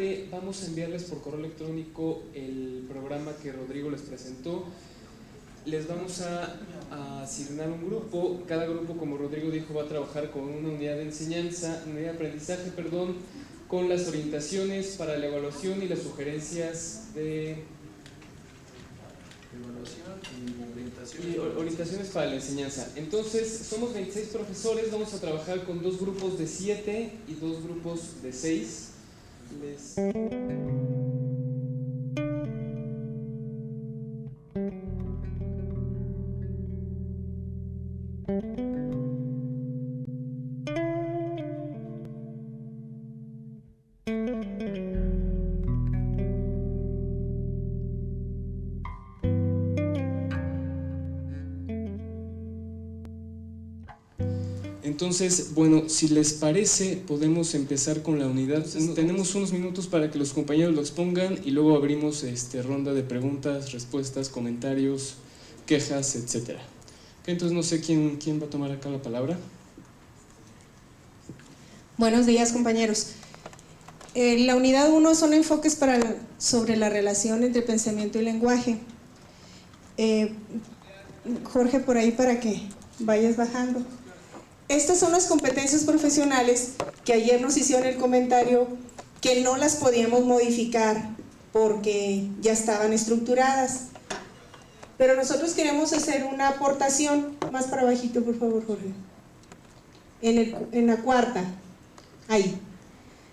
parte vamos a enviarles por correo electrónico el programa que Rodrigo les presentó. Les vamos a asignar un grupo. Cada grupo, como Rodrigo dijo, va a trabajar con una unidad de enseñanza, unidad de aprendizaje, con las orientaciones para la evaluación y las sugerencias de orientaciones para la enseñanza. Entonces, somos 26 profesores, vamos a trabajar con 2 grupos de 7 y 2 grupos de 6. Entonces, bueno, si les parece, podemos empezar con la unidad. Tenemos unos minutos para que los compañeros lo expongan y luego abrimos ronda de preguntas, respuestas, comentarios, quejas, etc. Entonces, no sé quién va a tomar acá la palabra. Buenos días, compañeros. La unidad 1 son enfoques sobre la relación entre pensamiento y lenguaje. Jorge, por ahí para que vayas bajando. Estas son las competencias profesionales que ayer nos hicieron el comentario que no las podíamos modificar porque ya estaban estructuradas. Pero nosotros queremos hacer una aportación, más para bajito por favor, Jorge, en la cuarta, ahí.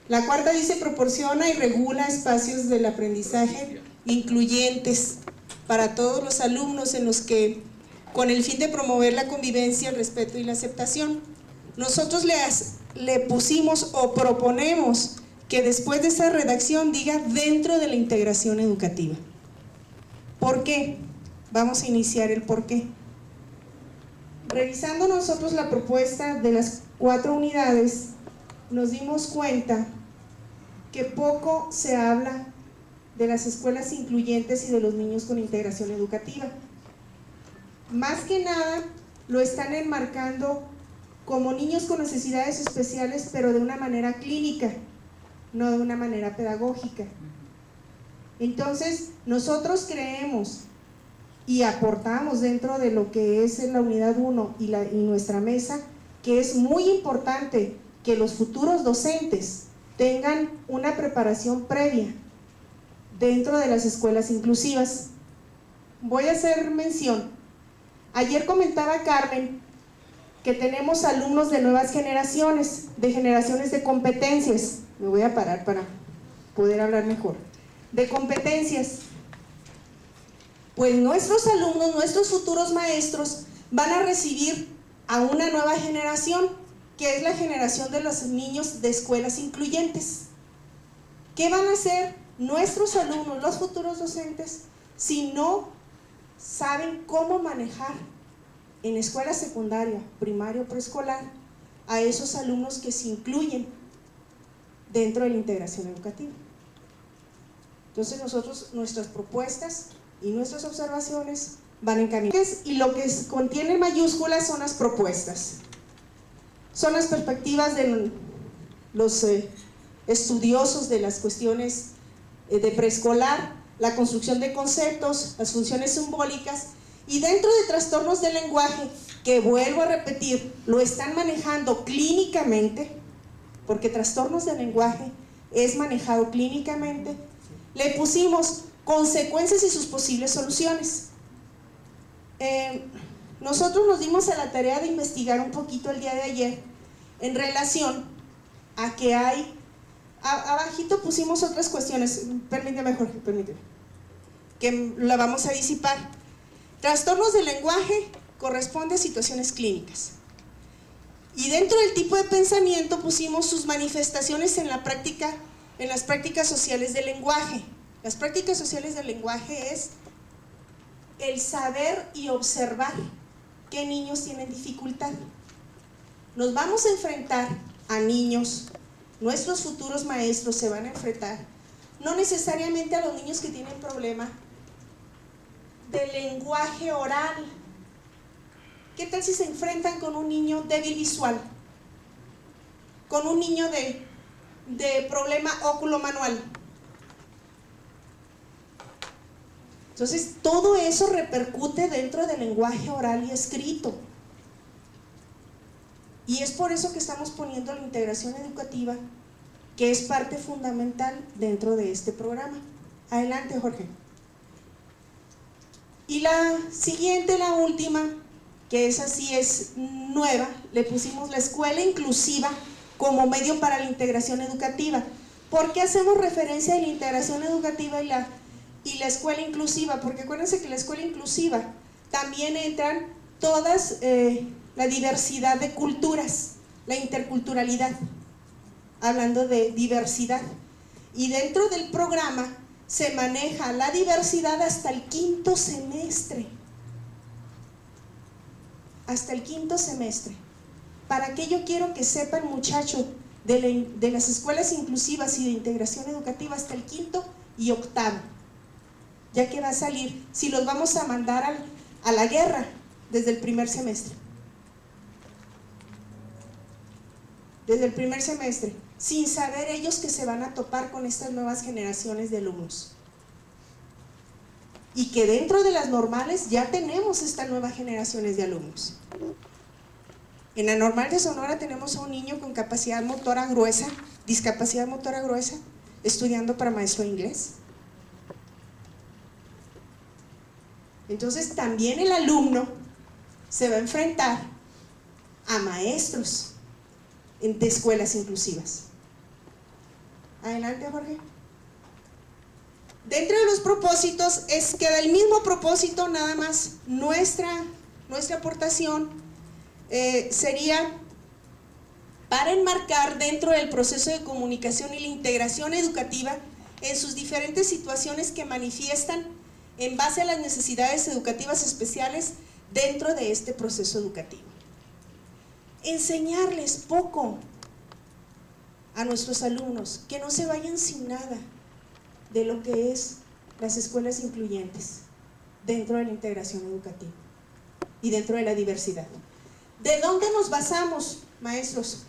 La cuarta dice: proporciona y regula espacios del aprendizaje incluyentes para todos los alumnos en los que, con el fin de promover la convivencia, el respeto y la aceptación. Nosotros le pusimos o proponemos que después de esa redacción diga dentro de la integración educativa. ¿Por qué? Vamos a iniciar el por qué. Revisando nosotros la propuesta de las 4 unidades, nos dimos cuenta que poco se habla de las escuelas incluyentes y de los niños con integración educativa. Más que nada lo están enmarcando como niños con necesidades especiales, pero de una manera clínica, no de una manera pedagógica. Entonces, nosotros creemos y aportamos dentro de lo que es la unidad 1 y nuestra mesa, que es muy importante que los futuros docentes tengan una preparación previa dentro de las escuelas inclusivas. Voy a hacer mención. Ayer comentaba Carmen que tenemos alumnos de nuevas generaciones, de generaciones de competencias. Me voy a parar para poder hablar mejor. De competencias. Pues nuestros alumnos, nuestros futuros maestros van a recibir a una nueva generación, que es la generación de los niños de escuelas incluyentes. ¿Qué van a hacer nuestros alumnos, los futuros docentes, si no saben cómo manejar en escuela secundaria, primaria o preescolar a esos alumnos que se incluyen dentro de la integración educativa? Entonces nosotros, nuestras propuestas y nuestras observaciones van encaminadas, y lo que contiene mayúsculas son las propuestas, son las perspectivas de los estudiosos de las cuestiones de preescolar, la construcción de conceptos, las funciones simbólicas. Y dentro de trastornos del lenguaje, que vuelvo a repetir, lo están manejando clínicamente, porque trastornos del lenguaje es manejado clínicamente, le pusimos consecuencias y sus posibles soluciones. Nosotros nos dimos a la tarea de investigar un poquito el día de ayer en relación a que hay, abajito pusimos otras cuestiones, permíteme Jorge, permíteme, que la vamos a disipar. Trastornos del lenguaje corresponde a situaciones clínicas. Y dentro del tipo de pensamiento pusimos sus manifestaciones en la práctica, en las prácticas sociales del lenguaje. Las prácticas sociales del lenguaje es el saber y observar qué niños tienen dificultad. Nos vamos a enfrentar a niños, nuestros futuros maestros se van a enfrentar, no necesariamente a los niños que tienen problema de lenguaje oral. ¿Qué tal si se enfrentan con un niño débil visual? Con un niño de problema óculo-manual. Entonces, todo eso repercute dentro del lenguaje oral y escrito. Y es por eso que estamos poniendo la integración educativa, que es parte fundamental dentro de este programa. Adelante, Jorge. Y la siguiente, la última, que esa sí es nueva, le pusimos la escuela inclusiva como medio para la integración educativa. ¿Por qué hacemos referencia a la integración educativa y la escuela inclusiva? Porque acuérdense que la escuela inclusiva también entran todas la diversidad de culturas, la interculturalidad, hablando de diversidad. Y dentro del programa se maneja la diversidad hasta el 5º semestre. Hasta el 5º semestre. ¿Para qué yo quiero que sepa el muchacho de las escuelas inclusivas y de integración educativa hasta el 5º y 8º? Ya que va a salir, si los vamos a mandar a la guerra desde el primer semestre. Desde el primer semestre, sin saber ellos que se van a topar con estas nuevas generaciones de alumnos. Y que dentro de las normales ya tenemos estas nuevas generaciones de alumnos. En la normal de Sonora tenemos a un niño con capacidad motora gruesa, discapacidad motora gruesa, estudiando para maestro de inglés. Entonces también el alumno se va a enfrentar a maestros de escuelas inclusivas. Adelante, Jorge. Dentro de los propósitos queda el mismo propósito, nada más nuestra aportación sería para enmarcar dentro del proceso de comunicación y la integración educativa en sus diferentes situaciones que manifiestan en base a las necesidades educativas especiales dentro de este proceso educativo. Enseñarles poco a nuestros alumnos, que no se vayan sin nada de lo que es las escuelas incluyentes dentro de la integración educativa y dentro de la diversidad. ¿De dónde nos basamos, maestros?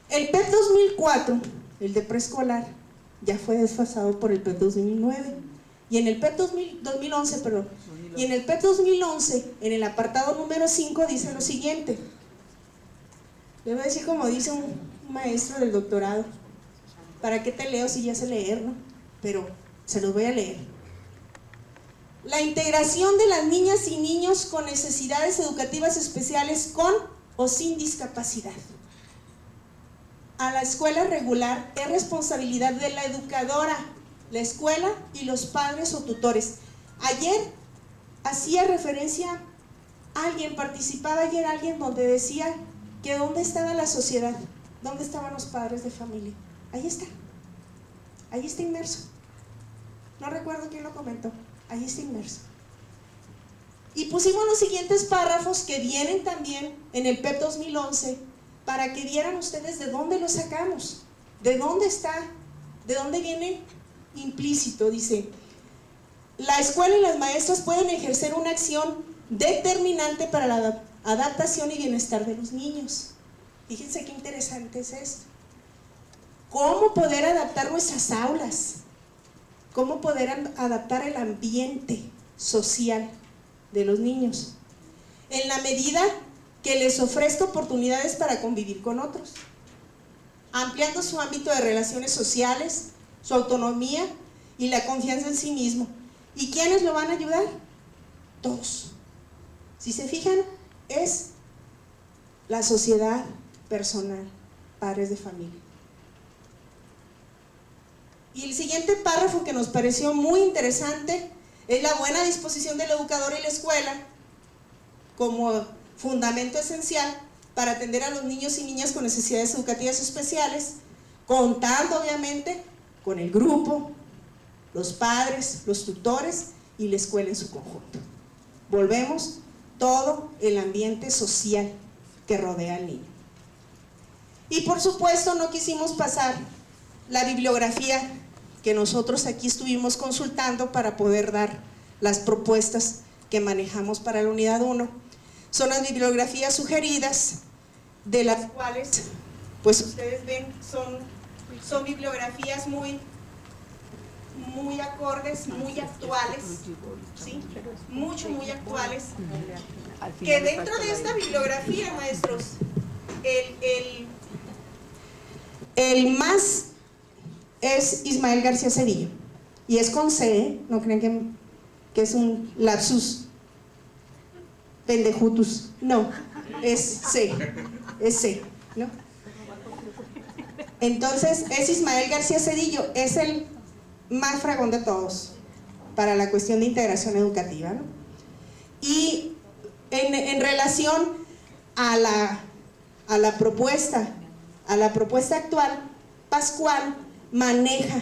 El PEP 2004, el de preescolar, ya fue desfasado por el PEP 2009 y en el PEP 2011, perdón, y en el PEP 2011, en el apartado número 5 dice lo siguiente. Le voy a decir como dice un maestro del doctorado, ¿para qué te leo si ya sé leer, no? Pero se los voy a leer. La integración de las niñas y niños con necesidades educativas especiales con o sin discapacidad a la escuela regular es responsabilidad de la educadora, la escuela y los padres o tutores. Ayer hacía referencia participaba ayer alguien donde decía que dónde estaba la sociedad, dónde estaban los padres de familia. Ahí está inmerso. No recuerdo quién lo comentó, ahí está inmerso. Y pusimos los siguientes párrafos que vienen también en el PEP 2011 para que vieran ustedes de dónde lo sacamos, de dónde está, de dónde viene implícito. Dice: la escuela y las maestras pueden ejercer una acción determinante para la adaptación y bienestar de los niños. Fíjense qué interesante es esto. ¿Cómo poder adaptar nuestras aulas? ¿Cómo poder adaptar el ambiente social de los niños? En la medida que les ofrezca oportunidades para convivir con otros, ampliando su ámbito de relaciones sociales, su autonomía y la confianza en sí mismo. ¿Y quiénes lo van a ayudar? Todos. Si se fijan, es la sociedad personal, padres de familia. Y el siguiente párrafo que nos pareció muy interesante es la buena disposición del educador y la escuela como fundamento esencial para atender a los niños y niñas con necesidades educativas especiales, contando obviamente con el grupo, los padres, los tutores y la escuela en su conjunto. Volvemos todo el ambiente social que rodea al niño. Y por supuesto no quisimos pasar la bibliografía que nosotros aquí estuvimos consultando para poder dar las propuestas que manejamos para la unidad 1. Son las bibliografías sugeridas, de las cuales, pues ustedes ven, son bibliografías muy muy acordes, muy actuales, ¿sí? Muy actuales, que dentro de esta bibliografía, maestros, el más es Ismael García Cedillo, y es con C, ¿eh? No crean que es un lapsus pendejutus, no, es C, ¿no? Entonces es Ismael García Cedillo, es el más fregón de todos para la cuestión de integración educativa, ¿no? Y en relación a la propuesta actual, Pascual maneja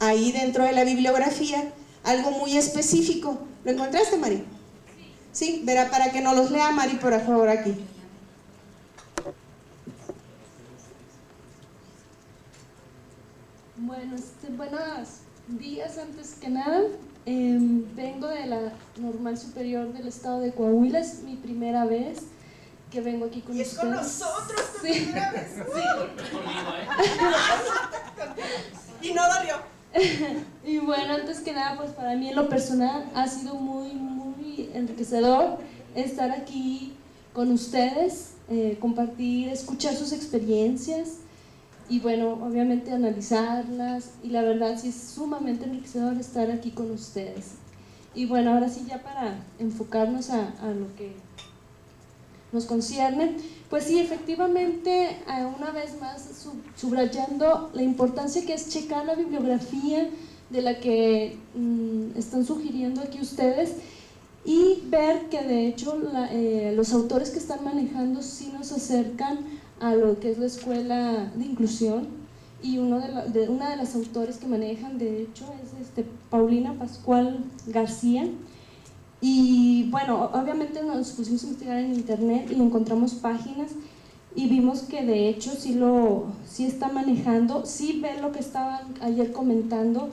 ahí dentro de la bibliografía algo muy específico. ¿Lo encontraste, Mari? Sí, verá, para que nos los lea Mari, por favor, aquí. Bueno, buenos días antes que nada. Vengo de la Normal Superior del Estado de Coahuila, es mi primera vez que vengo aquí con ustedes. Y es con nosotros tu primera vez. Y no dolió. Y bueno, antes que nada, pues para mí en lo personal ha sido muy, muy enriquecedor estar aquí con ustedes, compartir, escuchar sus experiencias y bueno, obviamente analizarlas, y la verdad sí es sumamente enriquecedor estar aquí con ustedes. Y bueno, ahora sí ya para enfocarnos a lo que nos concierne, pues sí, efectivamente, una vez más subrayando la importancia que es checar la bibliografía de la que están sugiriendo aquí ustedes, y ver que de hecho los autores que están manejando sí nos acercan a lo que es la escuela de inclusión, y una de las autores que manejan de hecho es Paulina Pascual García. Y bueno, obviamente nos pusimos a investigar en internet y encontramos páginas y vimos que de hecho sí está manejando, sí ve lo que estaban ayer comentando,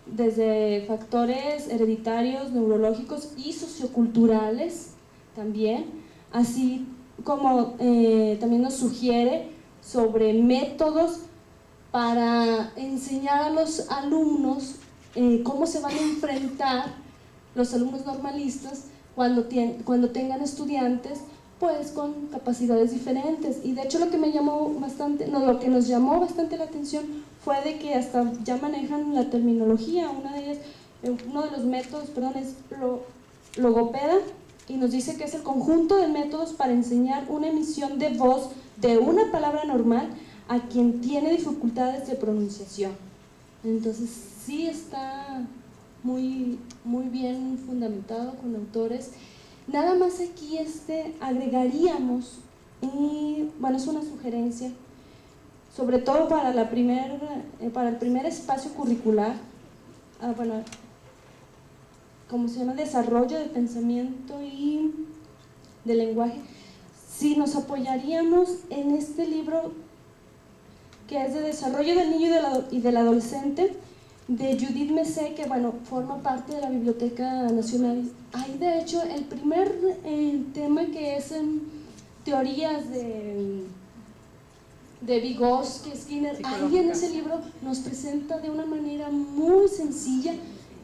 desde factores hereditarios, neurológicos y socioculturales también, así como también nos sugiere sobre métodos para enseñar a los alumnos cómo se van a enfrentar los alumnos normalistas cuando tengan estudiantes pues con capacidades diferentes. Y de hecho lo que nos llamó bastante la atención fue de que hasta ya manejan la terminología. Uno de los métodos, es logopeda, y nos dice que es el conjunto de métodos para enseñar una emisión de voz de una palabra normal a quien tiene dificultades de pronunciación. Entonces sí está muy, muy bien fundamentado con autores. Nada más aquí agregaríamos, y bueno, es una sugerencia, sobre todo para el primer espacio curricular, como se llama, desarrollo de pensamiento y de lenguaje, si nos apoyaríamos en este libro que es de desarrollo del niño y del adolescente, de Judith Messé, que bueno, forma parte de la Biblioteca Nacional. Hay de hecho el primer tema, que es teorías de Vygotsky, Skinner. Ahí en ese libro nos presenta de una manera muy sencilla,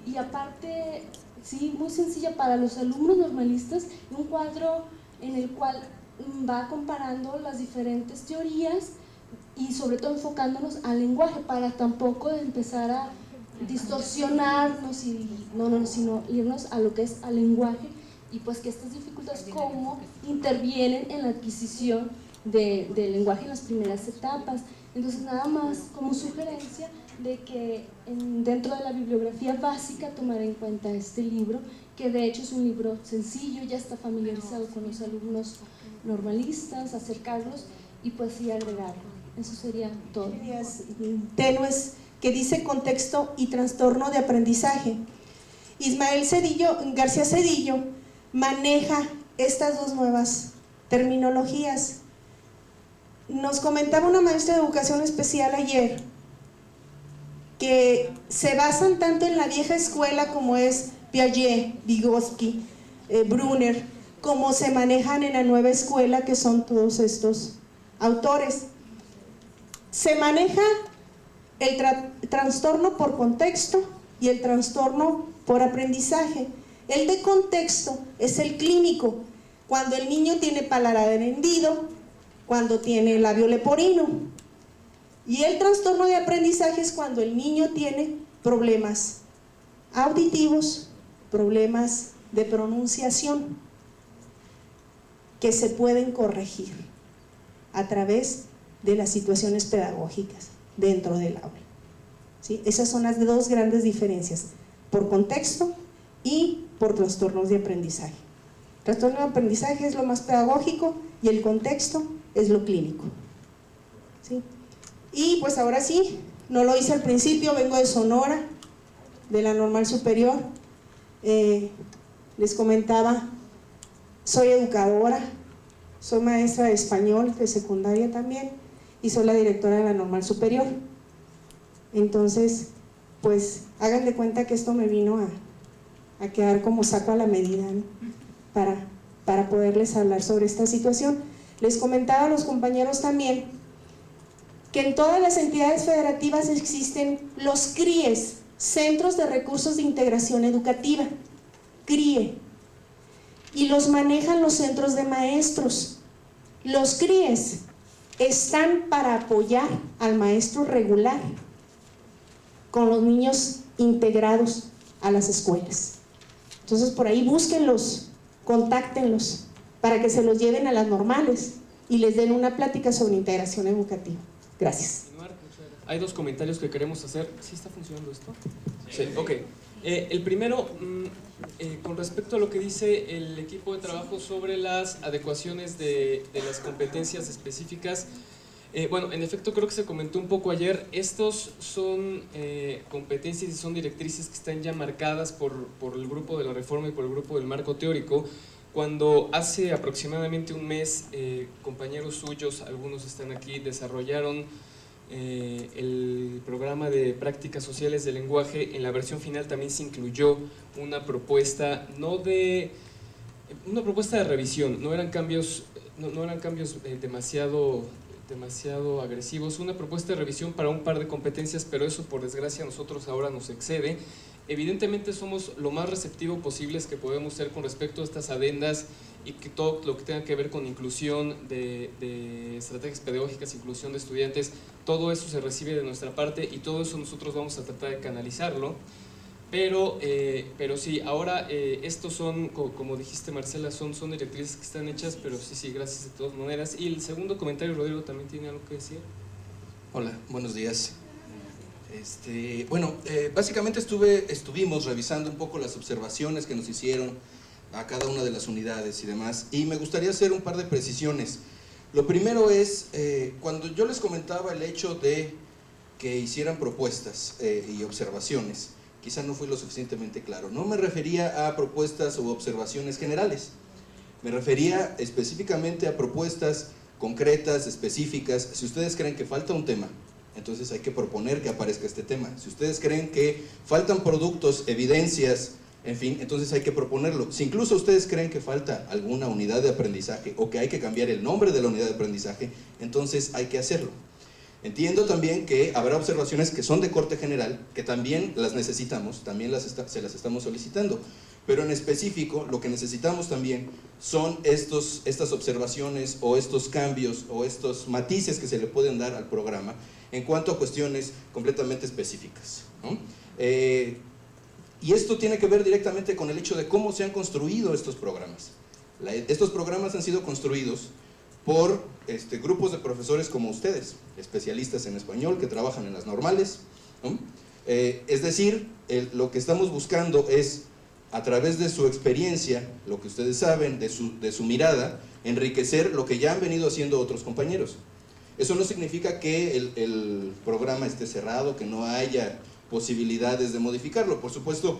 y aparte, sí, muy sencilla para los alumnos normalistas, un cuadro en el cual va comparando las diferentes teorías y sobre todo enfocándonos al lenguaje, para tampoco empezar a distorsionarnos sino irnos a lo que es al lenguaje, y pues que estas dificultades cómo intervienen en la adquisición del lenguaje en las primeras etapas. Entonces nada más como sugerencia de que dentro de la bibliografía básica tomar en cuenta este libro, que de hecho es un libro sencillo, ya está familiarizado con los alumnos normalistas, acercarlos y pues sí agregarlo. Eso sería todo. Tenues, que dice contexto y trastorno de aprendizaje. Ismael García Cedillo maneja estas dos nuevas terminologías. Nos comentaba una maestra de educación especial ayer que se basan tanto en la vieja escuela como es Piaget, Vygotsky, Brunner, como se manejan en la nueva escuela, que son todos estos autores. Se maneja el trastorno por contexto y el trastorno por aprendizaje. El de contexto es el clínico, cuando el niño tiene paladar hendido, cuando tiene labio leporino. Y el trastorno de aprendizaje es cuando el niño tiene problemas auditivos, problemas de pronunciación, que se pueden corregir a través de las situaciones pedagógicas dentro del aula. ¿Sí? Esas son las dos grandes diferencias, por contexto y por trastornos de aprendizaje. El trastorno de aprendizaje es lo más pedagógico y el contexto es lo clínico. ¿Sí? Y pues ahora sí, no lo hice al principio, vengo de Sonora, de la Normal Superior. Les comentaba, soy educadora, soy maestra de español de secundaria también y soy la directora de la Normal Superior. Entonces, pues hagan de cuenta que esto me vino a quedar como saco a la medida, ¿no? para poderles hablar sobre esta situación. Les comentaba a los compañeros también que en todas las entidades federativas existen los CRIES, Centros de Recursos de Integración Educativa, CRIE, y los manejan los centros de maestros. Los CRIES están para apoyar al maestro regular con los niños integrados a las escuelas. Entonces por ahí búsquenlos, contáctenlos para que se los lleven a las normales y les den una plática sobre integración educativa. Gracias. Hay dos comentarios que queremos hacer. ¿Sí está funcionando esto? Sí, ok. El primero, con respecto a lo que dice el equipo de trabajo sobre las adecuaciones de las competencias específicas. Bueno, en efecto creo que se comentó un poco ayer. Estos son competencias y son directrices que están ya marcadas por el grupo de la reforma y por el grupo del marco teórico. Cuando hace aproximadamente un mes, compañeros suyos, algunos están aquí, desarrollaron el programa de prácticas sociales del lenguaje. En la versión final también se incluyó una propuesta, una propuesta de revisión, no eran cambios demasiado agresivos, una propuesta de revisión para un par de competencias, pero eso por desgracia a nosotros ahora nos excede. Evidentemente somos lo más receptivo posibles que podemos ser con respecto a estas adendas y que todo lo que tenga que ver con inclusión de estrategias pedagógicas, inclusión de estudiantes, todo eso se recibe de nuestra parte y todo eso nosotros vamos a tratar de canalizarlo. Pero sí, ahora estos son, como dijiste Marcela, son directrices que están hechas, pero sí, gracias de todas maneras. Y el segundo comentario, Rodrigo, ¿también tiene algo que decir? Hola, buenos días. Básicamente estuvimos revisando un poco las observaciones que nos hicieron a cada una de las unidades y demás, y me gustaría hacer un par de precisiones. Lo primero es, cuando yo les comentaba el hecho de que hicieran propuestas y observaciones, quizá no fui lo suficientemente claro. No me refería a propuestas u observaciones generales, me refería específicamente a propuestas concretas, específicas. Si ustedes creen que falta un tema, entonces hay que proponer que aparezca este tema. Si ustedes creen que faltan productos, evidencias, en fin, entonces hay que proponerlo. Si incluso ustedes creen que falta alguna unidad de aprendizaje o que hay que cambiar el nombre de la unidad de aprendizaje, entonces hay que hacerlo. Entiendo también que habrá observaciones que son de corte general, que también las necesitamos, también se las estamos solicitando, pero en específico lo que necesitamos también son estas observaciones o estos cambios o estos matices que se le pueden dar al programa en cuanto a cuestiones completamente específicas, ¿no? Y esto tiene que ver directamente con el hecho de cómo se han construido estos programas. Estos programas han sido construidos por grupos de profesores como ustedes, especialistas en español que trabajan en las normales, ¿no? Es decir, lo que estamos buscando es, a través de su experiencia, lo que ustedes saben, de su mirada, enriquecer lo que ya han venido haciendo otros compañeros. Eso no significa que el programa esté cerrado, que no haya posibilidades de modificarlo. Por supuesto,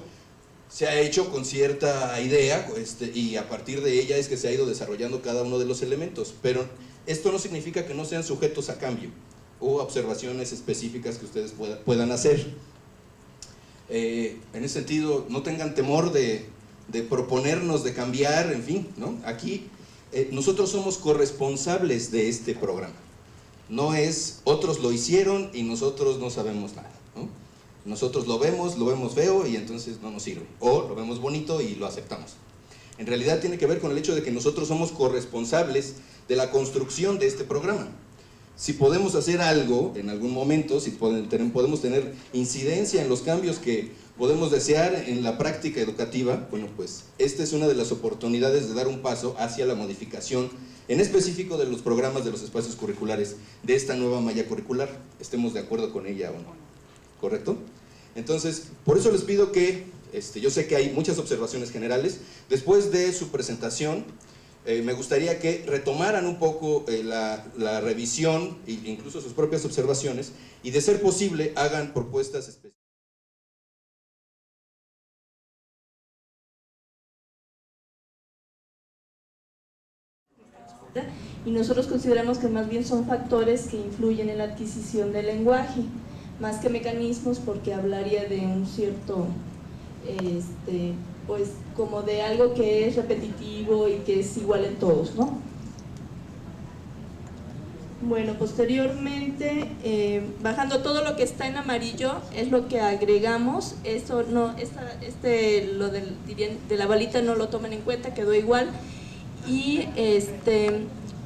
se ha hecho con cierta idea y a partir de ella es que se ha ido desarrollando cada uno de los elementos, pero esto no significa que no sean sujetos a cambio o observaciones específicas que ustedes puedan hacer. En ese sentido, no tengan temor de proponernos, de cambiar, en fin, ¿no? Aquí nosotros somos corresponsables de este programa. No es otros lo hicieron y nosotros no sabemos nada, ¿no? Nosotros lo vemos feo y entonces no nos sirve, o lo vemos bonito y lo aceptamos. En realidad tiene que ver con el hecho de que nosotros somos corresponsables de la construcción de este programa. Si podemos hacer algo en algún momento, si podemos tener incidencia en los cambios que podemos desear en la práctica educativa, bueno, pues esta es una de las oportunidades de dar un paso hacia la modificación, en específico de los programas de los espacios curriculares, de esta nueva malla curricular, estemos de acuerdo con ella o no, ¿correcto? Entonces, por eso les pido que, yo sé que hay muchas observaciones generales, después de su presentación, me gustaría que retomaran un poco la revisión e incluso sus propias observaciones y de ser posible hagan propuestas específicas. Y nosotros consideramos que más bien son factores que influyen en la adquisición del lenguaje, más que mecanismos, porque hablaría de un cierto, pues como de algo que es repetitivo y que es igual en todos, ¿no? Bueno, posteriormente, bajando todo lo que está en amarillo es lo que agregamos. Eso no, lo de la balita no lo tomen en cuenta, quedó igual. Y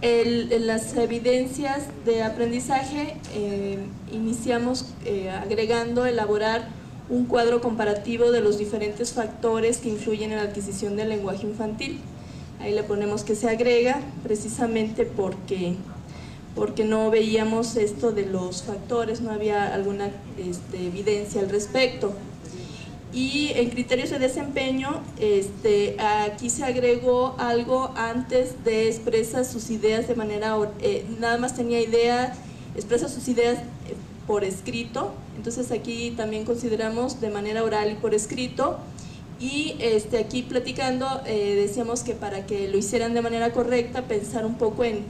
las evidencias de aprendizaje, iniciamos agregando, elaborar un cuadro comparativo de los diferentes factores que influyen en la adquisición del lenguaje infantil. Ahí le ponemos que se agrega, precisamente porque no veíamos esto de los factores, no había alguna evidencia al respecto. Y en criterios de desempeño, aquí se agregó algo antes de expresa sus ideas de manera, nada más tenía idea, expresa sus ideas por escrito, entonces aquí también consideramos de manera oral y por escrito. Y aquí platicando, decíamos que para que lo hicieran de manera correcta, pensar un poco en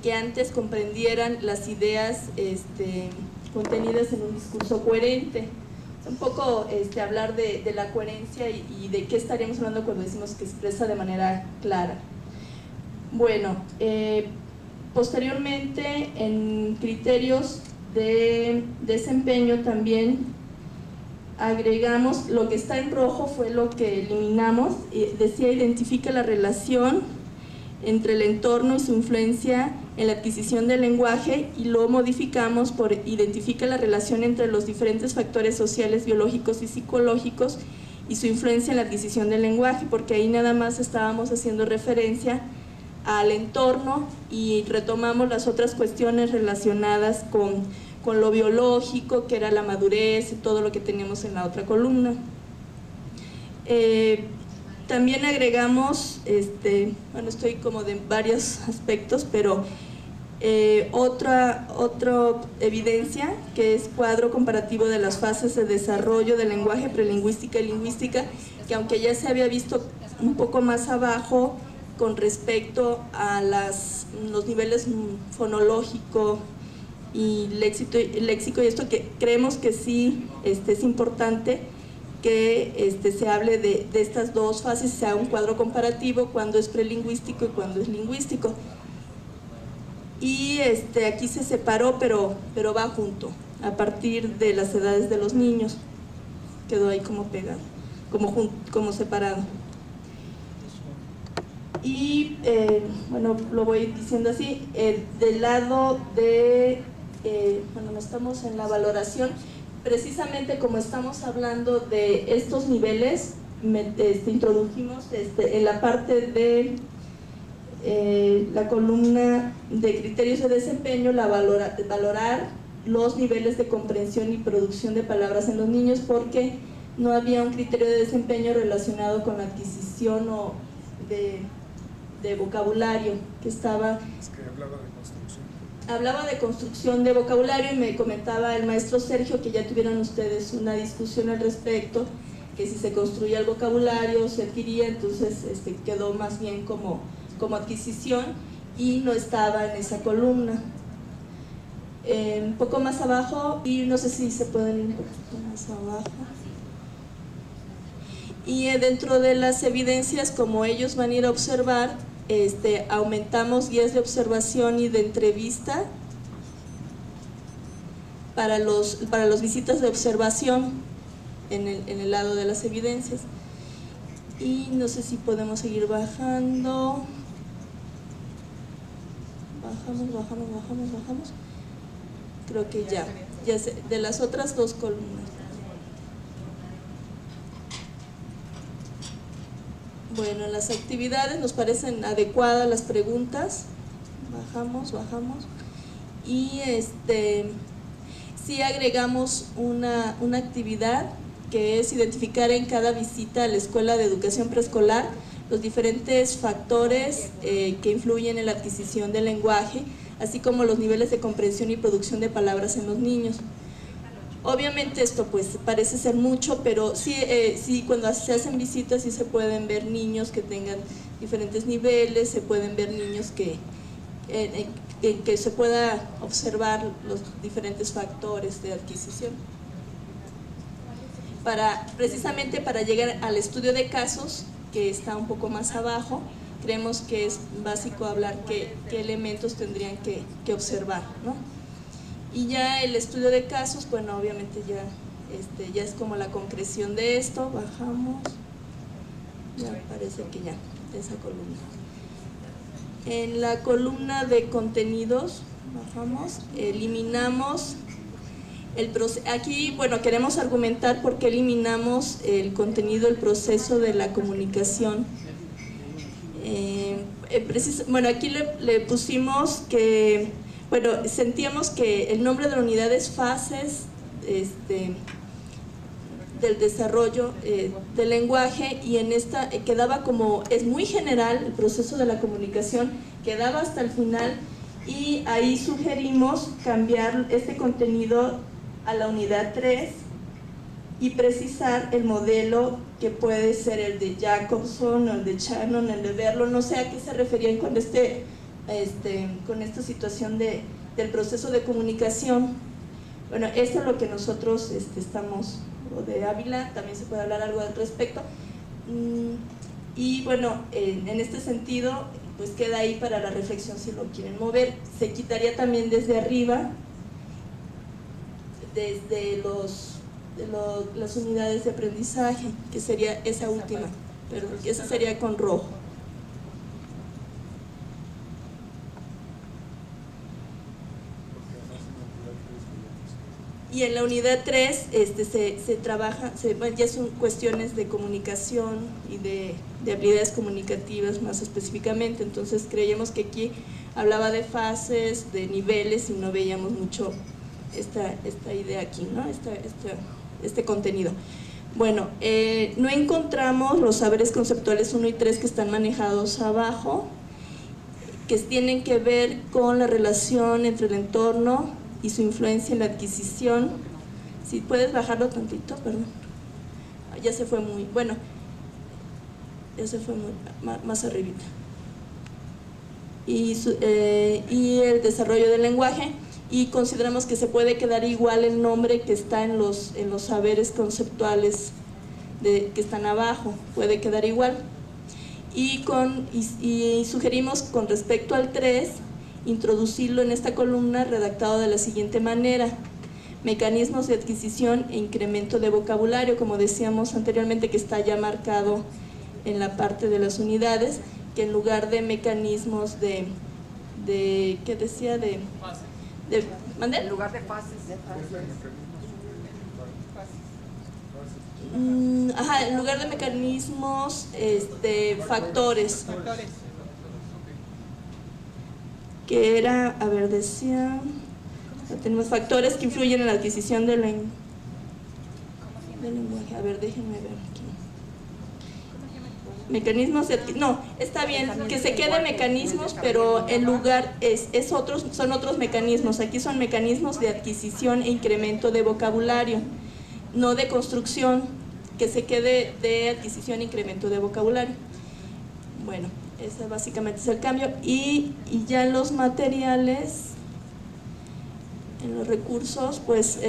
que antes comprendieran las ideas contenidas en un discurso coherente. Un poco hablar de la coherencia y de qué estaríamos hablando cuando decimos que expresa de manera clara. Bueno, posteriormente en criterios de desempeño también agregamos, lo que está en rojo fue lo que eliminamos, decía identifica la relación entre el entorno y su influencia en la adquisición del lenguaje, y lo modificamos por identifica la relación entre los diferentes factores sociales, biológicos y psicológicos y su influencia en la adquisición del lenguaje, porque ahí nada más estábamos haciendo referencia al entorno y retomamos las otras cuestiones relacionadas con lo biológico, que era la madurez y todo lo que teníamos en la otra columna. También agregamos, bueno, estoy como de varios aspectos, pero otra evidencia, que es cuadro comparativo de las fases de desarrollo del lenguaje, prelingüística y lingüística, que aunque ya se había visto un poco más abajo con respecto a los niveles fonológico y léxico y esto, que creemos que sí es importante que se hable de estas dos fases, se haga un cuadro comparativo cuando es prelingüístico y cuando es lingüístico. Y aquí se separó, pero va junto, a partir de las edades de los niños. Quedó ahí como pegado, como separado. Y bueno, lo voy diciendo así, del lado de, bueno, no estamos en la valoración, precisamente como estamos hablando de estos niveles, introdujimos en la parte de la columna de criterios de desempeño, valorar los niveles de comprensión y producción de palabras en los niños, porque no había un criterio de desempeño relacionado con la adquisición de vocabulario, que estaba... Es que hablaba de construcción. Hablaba de construcción de vocabulario, y me comentaba el maestro Sergio que ya tuvieron ustedes una discusión al respecto, que si se construía el vocabulario, se adquiría, entonces quedó más bien como adquisición y no estaba en esa columna. Un poco más abajo, y no sé si se pueden ir un poquito más abajo. Y dentro de las evidencias, como ellos van a ir a observar, aumentamos guías de observación y de entrevista para los visitas de observación en el lado de las evidencias. Y no sé si podemos seguir bajando. Bajamos. Creo que ya sé, de las otras dos columnas. Bueno, las actividades nos parecen adecuadas las preguntas. Bajamos. Y sí agregamos una actividad que es identificar en cada visita a la escuela de educación preescolar los diferentes factores que influyen en la adquisición del lenguaje, así como los niveles de comprensión y producción de palabras en los niños. Obviamente esto pues parece ser mucho, pero sí cuando se hacen visitas sí se pueden ver niños que tengan diferentes niveles, se pueden ver niños que se pueda observar los diferentes factores de adquisición. Precisamente para llegar al estudio de casos, que está un poco más abajo, creemos que es básico hablar qué elementos tendrían que observar, ¿no? Y ya el estudio de casos, bueno, obviamente ya es como la concreción de esto. Bajamos, ya parece que ya, de esa columna. En la columna de contenidos, bajamos, eliminamos el proceso. Aquí, bueno, queremos argumentar por qué eliminamos el contenido, el proceso de la comunicación. Bueno, aquí le pusimos que, bueno, sentíamos que el nombre de la unidad es fases del desarrollo del lenguaje, y en esta quedaba como, es muy general el proceso de la comunicación, quedaba hasta el final, y ahí sugerimos cambiar este contenido a la unidad 3 y precisar el modelo que puede ser el de Jacobson o el de Shannon, el de Verlo. No sé a qué se referían con con esta situación del proceso de comunicación. Bueno, esto es lo que nosotros estamos, o de Ávila, también se puede hablar algo al respecto. Y bueno, en este sentido, pues queda ahí para la reflexión si lo quieren mover. Se quitaría también desde arriba, desde las unidades de aprendizaje, que sería esa última, pero esa sería con rojo. Y en la unidad 3 se trabaja, ya son cuestiones de comunicación y de habilidades comunicativas más específicamente. Entonces creíamos que aquí hablaba de fases, de niveles, y no veíamos mucho esta idea aquí, ¿no? Este contenido. Bueno, no encontramos los saberes conceptuales 1 y 3 que están manejados abajo, que tienen que ver con la relación entre el entorno y su influencia en la adquisición. Si puedes bajarlo tantito, perdón. Ya se fue muy, bueno, ya se fue muy, más arribita. Y el desarrollo del lenguaje, y consideramos que se puede quedar igual el nombre que está en los saberes conceptuales que están abajo, puede quedar igual. Y sugerimos con respecto al 3, introducirlo en esta columna redactado de la siguiente manera: mecanismos de adquisición e incremento de vocabulario, como decíamos anteriormente, que está ya marcado en la parte de las unidades, que en lugar de mecanismos ¿qué decía? ¿Mandé? En lugar de fases. En lugar de mecanismos, factores. Que era, a ver, decía, tenemos factores que influyen en la adquisición del lenguaje. A ver, déjenme ver aquí. Mecanismos no, está bien, que se quede mecanismos, pero en lugar son otros mecanismos. Aquí son mecanismos de adquisición e incremento de vocabulario, no de construcción, que se quede de adquisición e incremento de vocabulario. Bueno, ese básicamente es el cambio. Y ya en los materiales, en los recursos, pues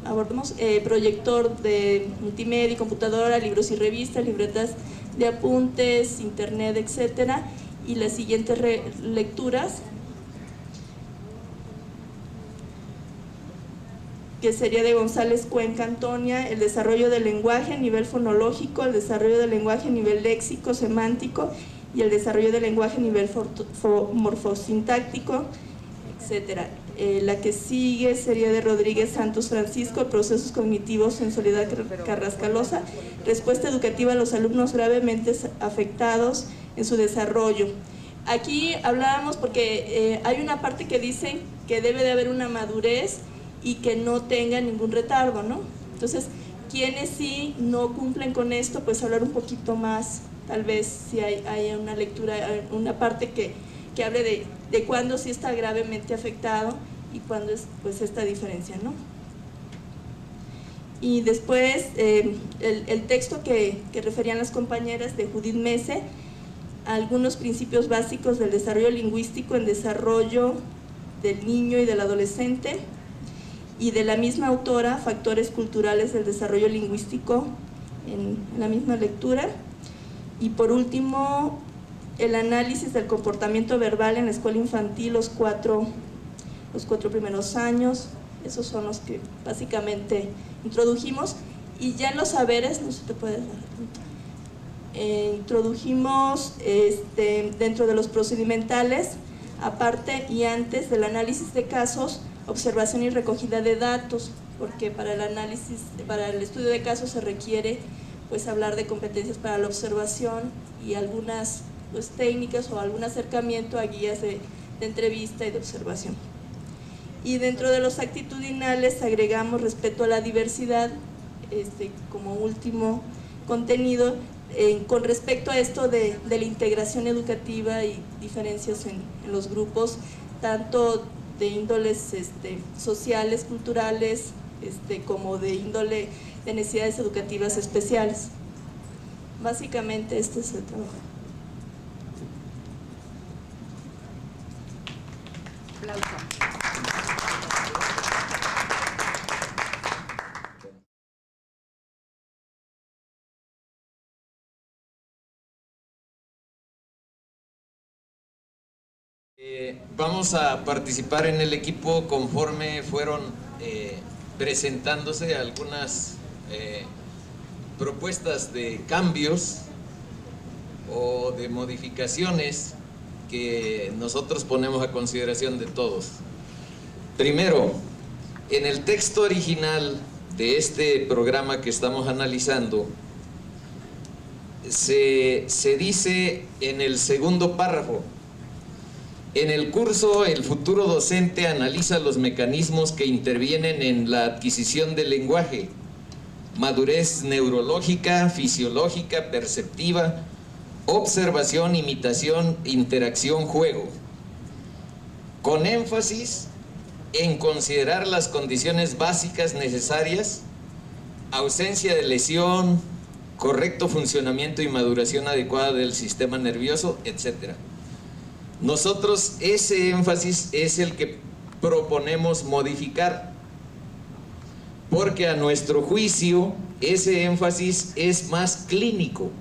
abordamos proyector de multimedia y computadora, libros y revistas, libretas de apuntes, internet, etcétera. Y las siguientes lecturas. que sería de González Cuenca Antonia, el desarrollo del lenguaje a nivel fonológico, el desarrollo del lenguaje a nivel léxico, semántico y el desarrollo del lenguaje a nivel morfosintáctico, etc. La que sigue sería de Rodríguez Santos Francisco, procesos cognitivos en Soledad Carrascalosa, respuesta educativa a los alumnos gravemente afectados en su desarrollo. Aquí hablábamos porque hay una parte que dice que debe de haber una madurez y que no tenga ningún retardo, ¿no? Entonces, quienes sí no cumplen con esto, pues hablar un poquito más, tal vez si hay una lectura, una parte que hable de cuándo sí está gravemente afectado y cuándo es pues esta diferencia, ¿no? Y después el texto que referían las compañeras de Judith Mese, algunos principios básicos del desarrollo lingüístico en desarrollo del niño y del adolescente, y de la misma autora, factores culturales del desarrollo lingüístico en la misma lectura. Y por último, el análisis del comportamiento verbal en la escuela infantil, los cuatro primeros años. Esos son los que básicamente introdujimos. Y ya en los saberes, no se te puede dar, introdujimos dentro de los procedimentales, aparte y antes del análisis de casos, observación y recogida de datos, porque para el análisis, para el estudio de casos se requiere pues hablar de competencias para la observación y algunas pues técnicas o algún acercamiento a guías de entrevista y de observación. Y dentro de los actitudinales agregamos respeto a la diversidad como último contenido, con respecto a esto de la integración educativa y diferencias en los grupos, tanto de índoles sociales, culturales, como de índole de necesidades educativas especiales. Básicamente este es el trabajo. Vamos a participar en el equipo conforme fueron presentándose algunas propuestas de cambios o de modificaciones que nosotros ponemos a consideración de todos. Primero, en el texto original de este programa que estamos analizando, se dice en el segundo párrafo: en el curso, el futuro docente analiza los mecanismos que intervienen en la adquisición del lenguaje, madurez neurológica, fisiológica, perceptiva, observación, imitación, interacción, juego, con énfasis en considerar las condiciones básicas necesarias, ausencia de lesión, correcto funcionamiento y maduración adecuada del sistema nervioso, etc. Nosotros ese énfasis es el que proponemos modificar, porque a nuestro juicio ese énfasis es más clínico.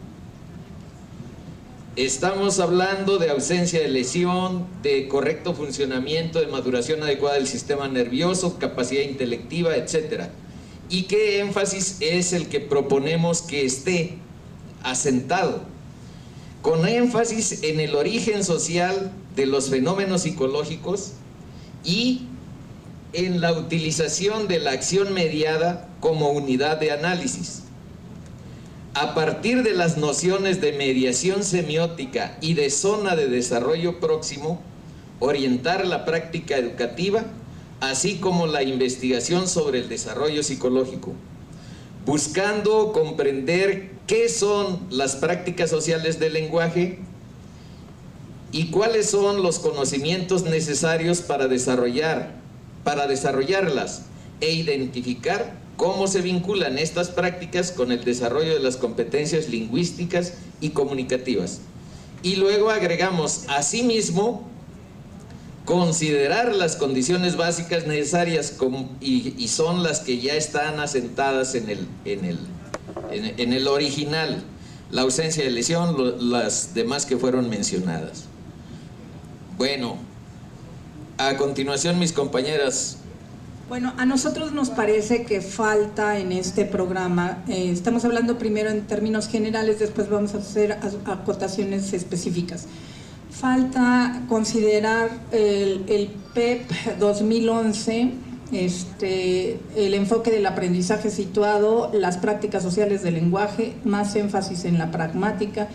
Estamos hablando de ausencia de lesión, de correcto funcionamiento, de maduración adecuada del sistema nervioso, capacidad intelectiva, etc. ¿Y qué énfasis es el que proponemos que esté asentado? Con énfasis en el origen social de los fenómenos psicológicos y en la utilización de la acción mediada como unidad de análisis. A partir de las nociones de mediación semiótica y de zona de desarrollo próximo, orientar la práctica educativa, así como la investigación sobre el desarrollo psicológico, buscando comprender qué son las prácticas sociales del lenguaje y cuáles son los conocimientos necesarios para desarrollarlas e identificar cómo se vinculan estas prácticas con el desarrollo de las competencias lingüísticas y comunicativas. Y luego agregamos, asimismo, considerar las condiciones básicas necesarias y son las que ya están asentadas en el original, la ausencia de lesión, las demás que fueron mencionadas. Bueno, a continuación mis compañeras Bueno, a nosotros nos parece que falta en este programa, estamos hablando primero en términos generales, después vamos a hacer acotaciones específicas. Falta considerar el PEP 2011, el enfoque del aprendizaje situado, las prácticas sociales del lenguaje, más énfasis en la pragmática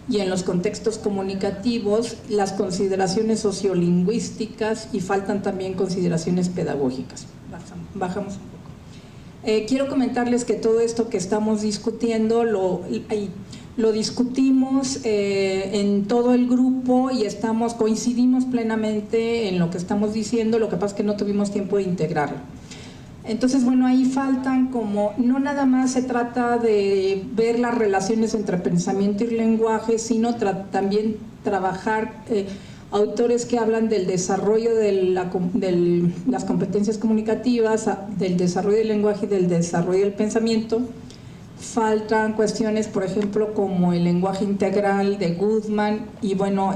y en los contextos comunicativos, las consideraciones sociolingüísticas y faltan también consideraciones pedagógicas. Bajamos un poco. Quiero comentarles que todo esto que estamos discutiendo lo discutimos en todo el grupo y coincidimos plenamente en lo que estamos diciendo, lo que pasa es que no tuvimos tiempo de integrarlo. Entonces, bueno, ahí faltan como, no nada más se trata de ver las relaciones entre pensamiento y lenguaje, sino también trabajar autores que hablan del desarrollo de las competencias comunicativas, del desarrollo del lenguaje y del desarrollo del pensamiento. Faltan cuestiones, por ejemplo, como el lenguaje integral de Goodman y, bueno,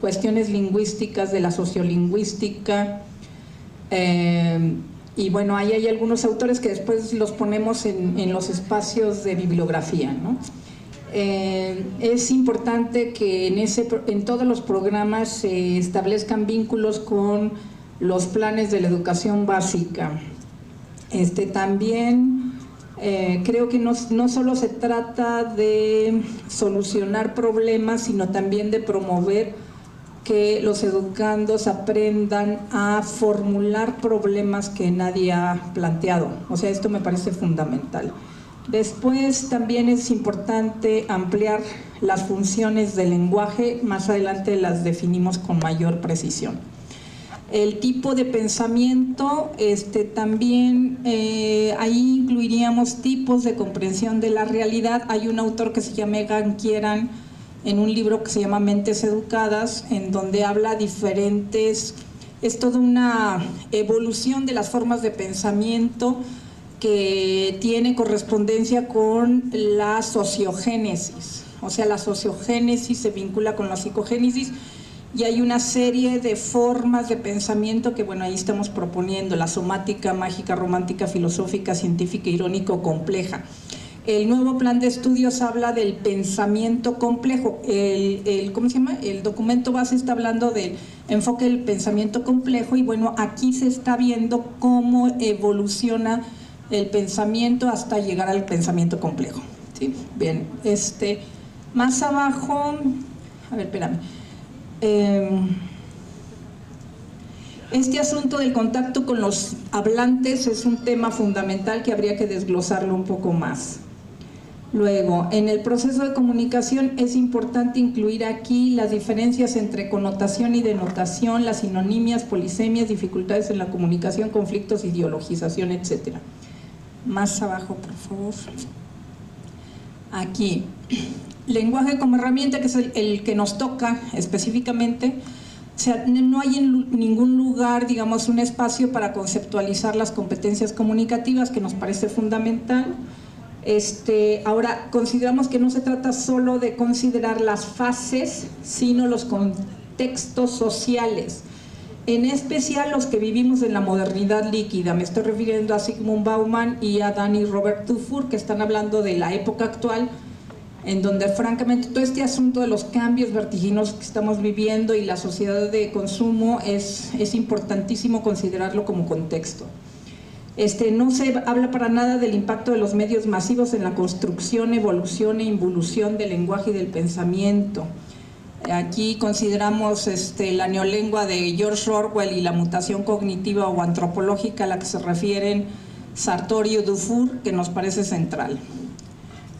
cuestiones lingüísticas de la sociolingüística. Y bueno, ahí hay algunos autores que después los ponemos en los espacios de bibliografía, ¿no? Es importante que en todos los programas se establezcan vínculos con los planes de la educación básica. También creo que no solo se trata de solucionar problemas, sino también de promover que los educandos aprendan a formular problemas que nadie ha planteado. O sea, esto me parece fundamental. Después también es importante ampliar las funciones del lenguaje, más adelante las definimos con mayor precisión. El tipo de pensamiento, también ahí incluiríamos tipos de comprensión de la realidad. Hay un autor que se llama Egan Kieran, en un libro que se llama Mentes Educadas, en donde habla diferentes, es toda una evolución de las formas de pensamiento que tiene correspondencia con la sociogénesis. O sea, la sociogénesis se vincula con la psicogénesis y hay una serie de formas de pensamiento que, bueno, ahí estamos proponiendo: la somática, mágica, romántica, filosófica, científica, irónico, compleja. El nuevo plan de estudios habla del pensamiento complejo. ¿Cómo se llama? El documento base está hablando del enfoque del pensamiento complejo y, bueno, aquí se está viendo cómo evoluciona el pensamiento hasta llegar al pensamiento complejo. ¿Sí? Bien, más abajo, a ver, espérame. Este asunto del contacto con los hablantes es un tema fundamental que habría que desglosarlo un poco más. Luego, en el proceso de comunicación es importante incluir aquí las diferencias entre connotación y denotación, las sinonimias, polisemias, dificultades en la comunicación, conflictos, ideologización, etc. Más abajo, por favor. Aquí, lenguaje como herramienta, que es el que nos toca específicamente. O sea, no hay en ningún lugar, digamos, un espacio para conceptualizar las competencias comunicativas, que nos parece fundamental. Ahora, consideramos que no se trata solo de considerar las fases, sino los contextos sociales, en especial los que vivimos en la modernidad líquida. Me estoy refiriendo a Zygmunt Bauman y a Danny Robert Dufour, que están hablando de la época actual, en donde francamente todo este asunto de los cambios vertiginosos que estamos viviendo y la sociedad de consumo es importantísimo considerarlo como contexto. No se habla para nada del impacto de los medios masivos en la construcción, evolución e involución del lenguaje y del pensamiento. Aquí consideramos la neolengua de George Orwell y la mutación cognitiva o antropológica a la que se refieren Sartori y Dufour, que nos parece central.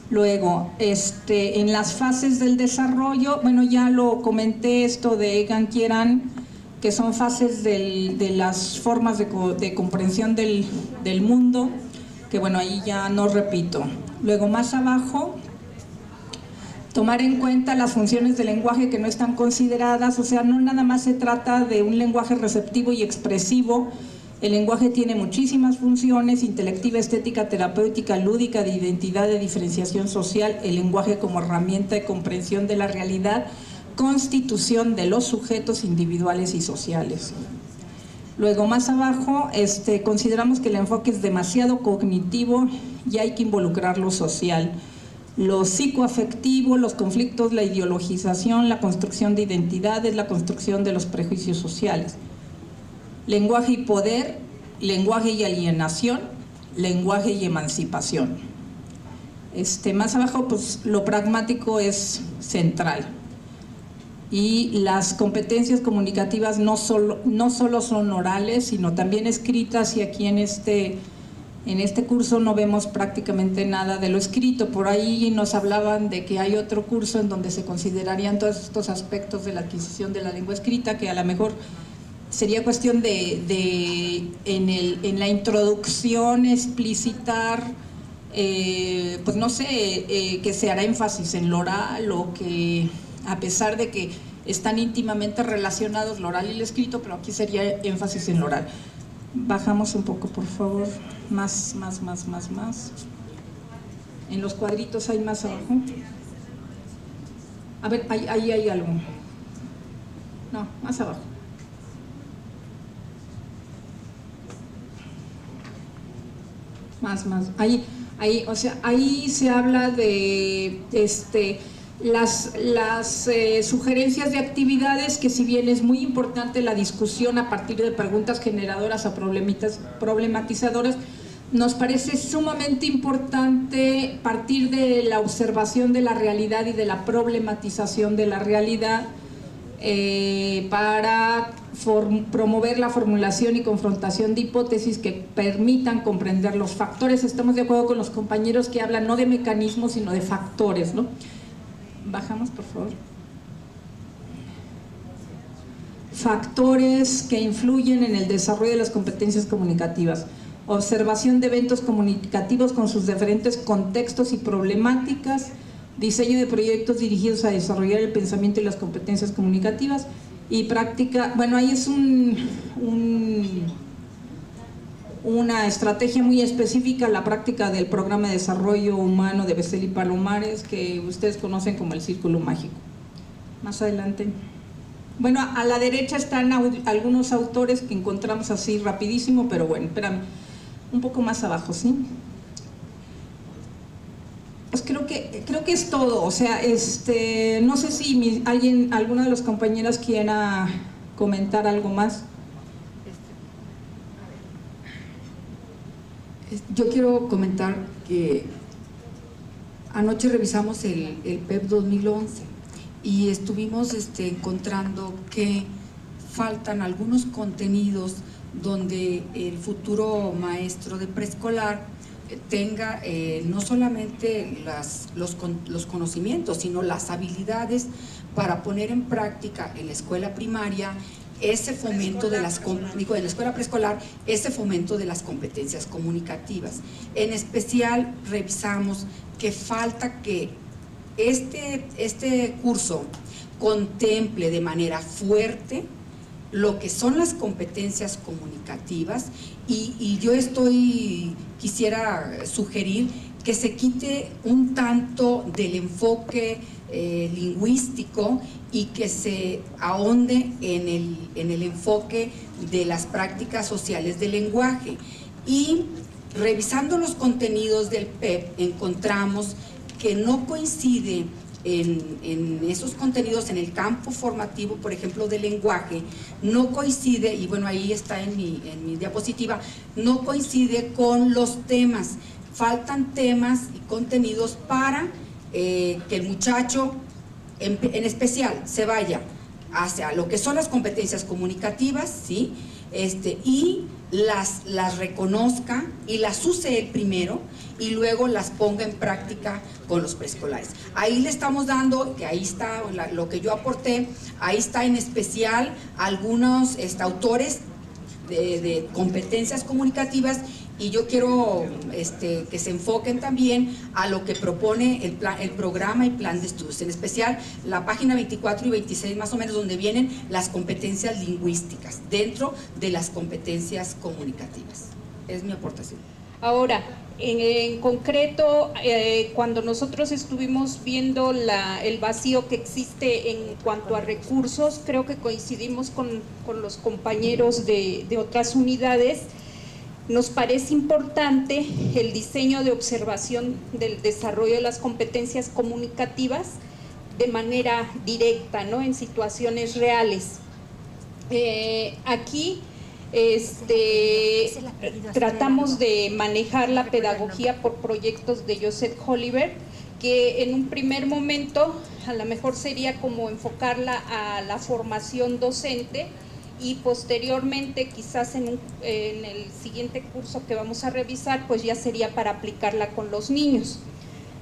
Luego, en las fases del desarrollo, bueno, ya lo comenté, esto de Egan Kieran, que son fases de las formas de comprensión del mundo, que, bueno, ahí ya no repito. Luego, más abajo, tomar en cuenta las funciones del lenguaje que no están consideradas. O sea, no nada más se trata de un lenguaje receptivo y expresivo. El lenguaje tiene muchísimas funciones: intelectiva, estética, terapéutica, lúdica, de identidad, de diferenciación social. El lenguaje como herramienta de comprensión de la realidad, constitución de los sujetos individuales y sociales. Luego, más abajo, consideramos que el enfoque es demasiado cognitivo y hay que involucrar lo social, lo psicoafectivo, los conflictos, la ideologización, la construcción de identidades, la construcción de los prejuicios sociales. Lenguaje y poder, lenguaje y alienación, lenguaje y emancipación. Más abajo, pues lo pragmático es central. Y las competencias comunicativas no solo son orales, sino también escritas, y aquí en este curso no vemos prácticamente nada de lo escrito. Por ahí nos hablaban de que hay otro curso en donde se considerarían todos estos aspectos de la adquisición de la lengua escrita, que a lo mejor sería cuestión de en la introducción explicitar, pues no sé, que se hará énfasis en lo oral, o que a pesar de que están íntimamente relacionados lo oral y lo escrito, pero aquí sería énfasis en lo oral. Bajamos un poco, por favor, más. En los cuadritos hay más abajo. A ver, ahí hay algo. No, más abajo. Más. Ahí, o sea, ahí se habla de las sugerencias de actividades, que si bien es muy importante la discusión a partir de preguntas generadoras o problematizadoras, nos parece sumamente importante partir de la observación de la realidad y de la problematización de la realidad, para promover la formulación y confrontación de hipótesis que permitan comprender los factores. Estamos de acuerdo con los compañeros que hablan no de mecanismos, sino de factores, ¿no? Bajamos, por favor. Factores que influyen en el desarrollo de las competencias comunicativas. Observación de eventos comunicativos con sus diferentes contextos y problemáticas. Diseño de proyectos dirigidos a desarrollar el pensamiento y las competencias comunicativas. Y práctica, bueno, ahí es una estrategia muy específica, la práctica del programa de desarrollo humano de Becel y Palomares, que ustedes conocen como el círculo mágico. Más adelante. Bueno, a la derecha están algunos autores que encontramos así rapidísimo, pero bueno, espérame, un poco más abajo, ¿sí? Pues creo que es todo. O sea, no sé si alguna de las compañeras quiera comentar algo más. Yo quiero comentar que anoche revisamos el PEP 2011 y estuvimos encontrando que faltan algunos contenidos donde el futuro maestro de preescolar tenga no solamente los conocimientos, sino las habilidades para poner en práctica en la escuela primaria ese fomento de en la escuela preescolar, ese fomento de las competencias comunicativas. En especial revisamos que falta que este curso contemple de manera fuerte lo que son las competencias comunicativas, y yo quisiera sugerir que se quite un tanto del enfoque lingüístico y que se ahonde en el enfoque de las prácticas sociales del lenguaje. Y revisando los contenidos del PEP encontramos que no coincide en esos contenidos, en el campo formativo, por ejemplo, del lenguaje, no coincide, y bueno, ahí está en mi diapositiva, no coincide con los temas. Faltan temas y contenidos para que el muchacho, en especial, se vaya hacia lo que son las competencias comunicativas, ¿sí? Y las reconozca y las use él primero y luego las ponga en práctica con los preescolares. Ahí le estamos dando, que ahí está lo que yo aporté, ahí está en especial algunos autores de competencias comunicativas, y yo quiero que se enfoquen también a lo que propone el programa y plan de estudios, en especial la página 24 y 26 más o menos, donde vienen las competencias lingüísticas dentro de las competencias comunicativas. Es mi aportación. Ahora, En concreto, cuando nosotros estuvimos viendo el vacío que existe en cuanto a recursos, creo que coincidimos con los compañeros de otras unidades. Nos parece importante el diseño de observación del desarrollo de las competencias comunicativas de manera directa, ¿no? En situaciones reales. Aquí tratamos de manejar la pedagogía por proyectos de Joseph Oliver, que en un primer momento a lo mejor sería como enfocarla a la formación docente, y posteriormente quizás en el siguiente curso que vamos a revisar pues ya sería para aplicarla con los niños.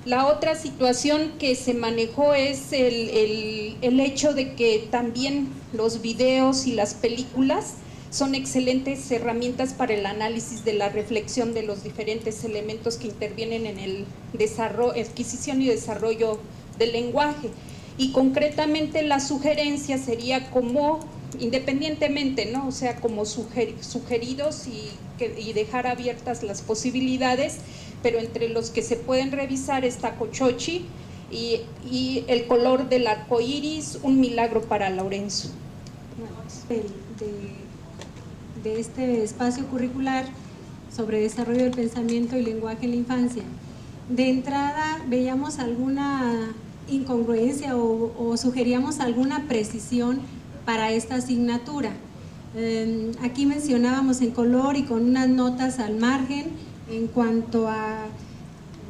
La otra situación que se manejó es el hecho de que también los videos y las películas son excelentes herramientas para el análisis de la reflexión de los diferentes elementos que intervienen en el adquisición y desarrollo del lenguaje. Y concretamente la sugerencia sería como, independientemente, ¿no? O sea, como sugeridos y dejar abiertas las posibilidades, pero entre los que se pueden revisar está Cochochi y El color del arco iris, un milagro para Lorenzo. De este espacio curricular sobre desarrollo del pensamiento y lenguaje en la infancia. De entrada veíamos alguna incongruencia o sugeríamos alguna precisión para esta asignatura. Aquí mencionábamos en color y con unas notas al margen en cuanto a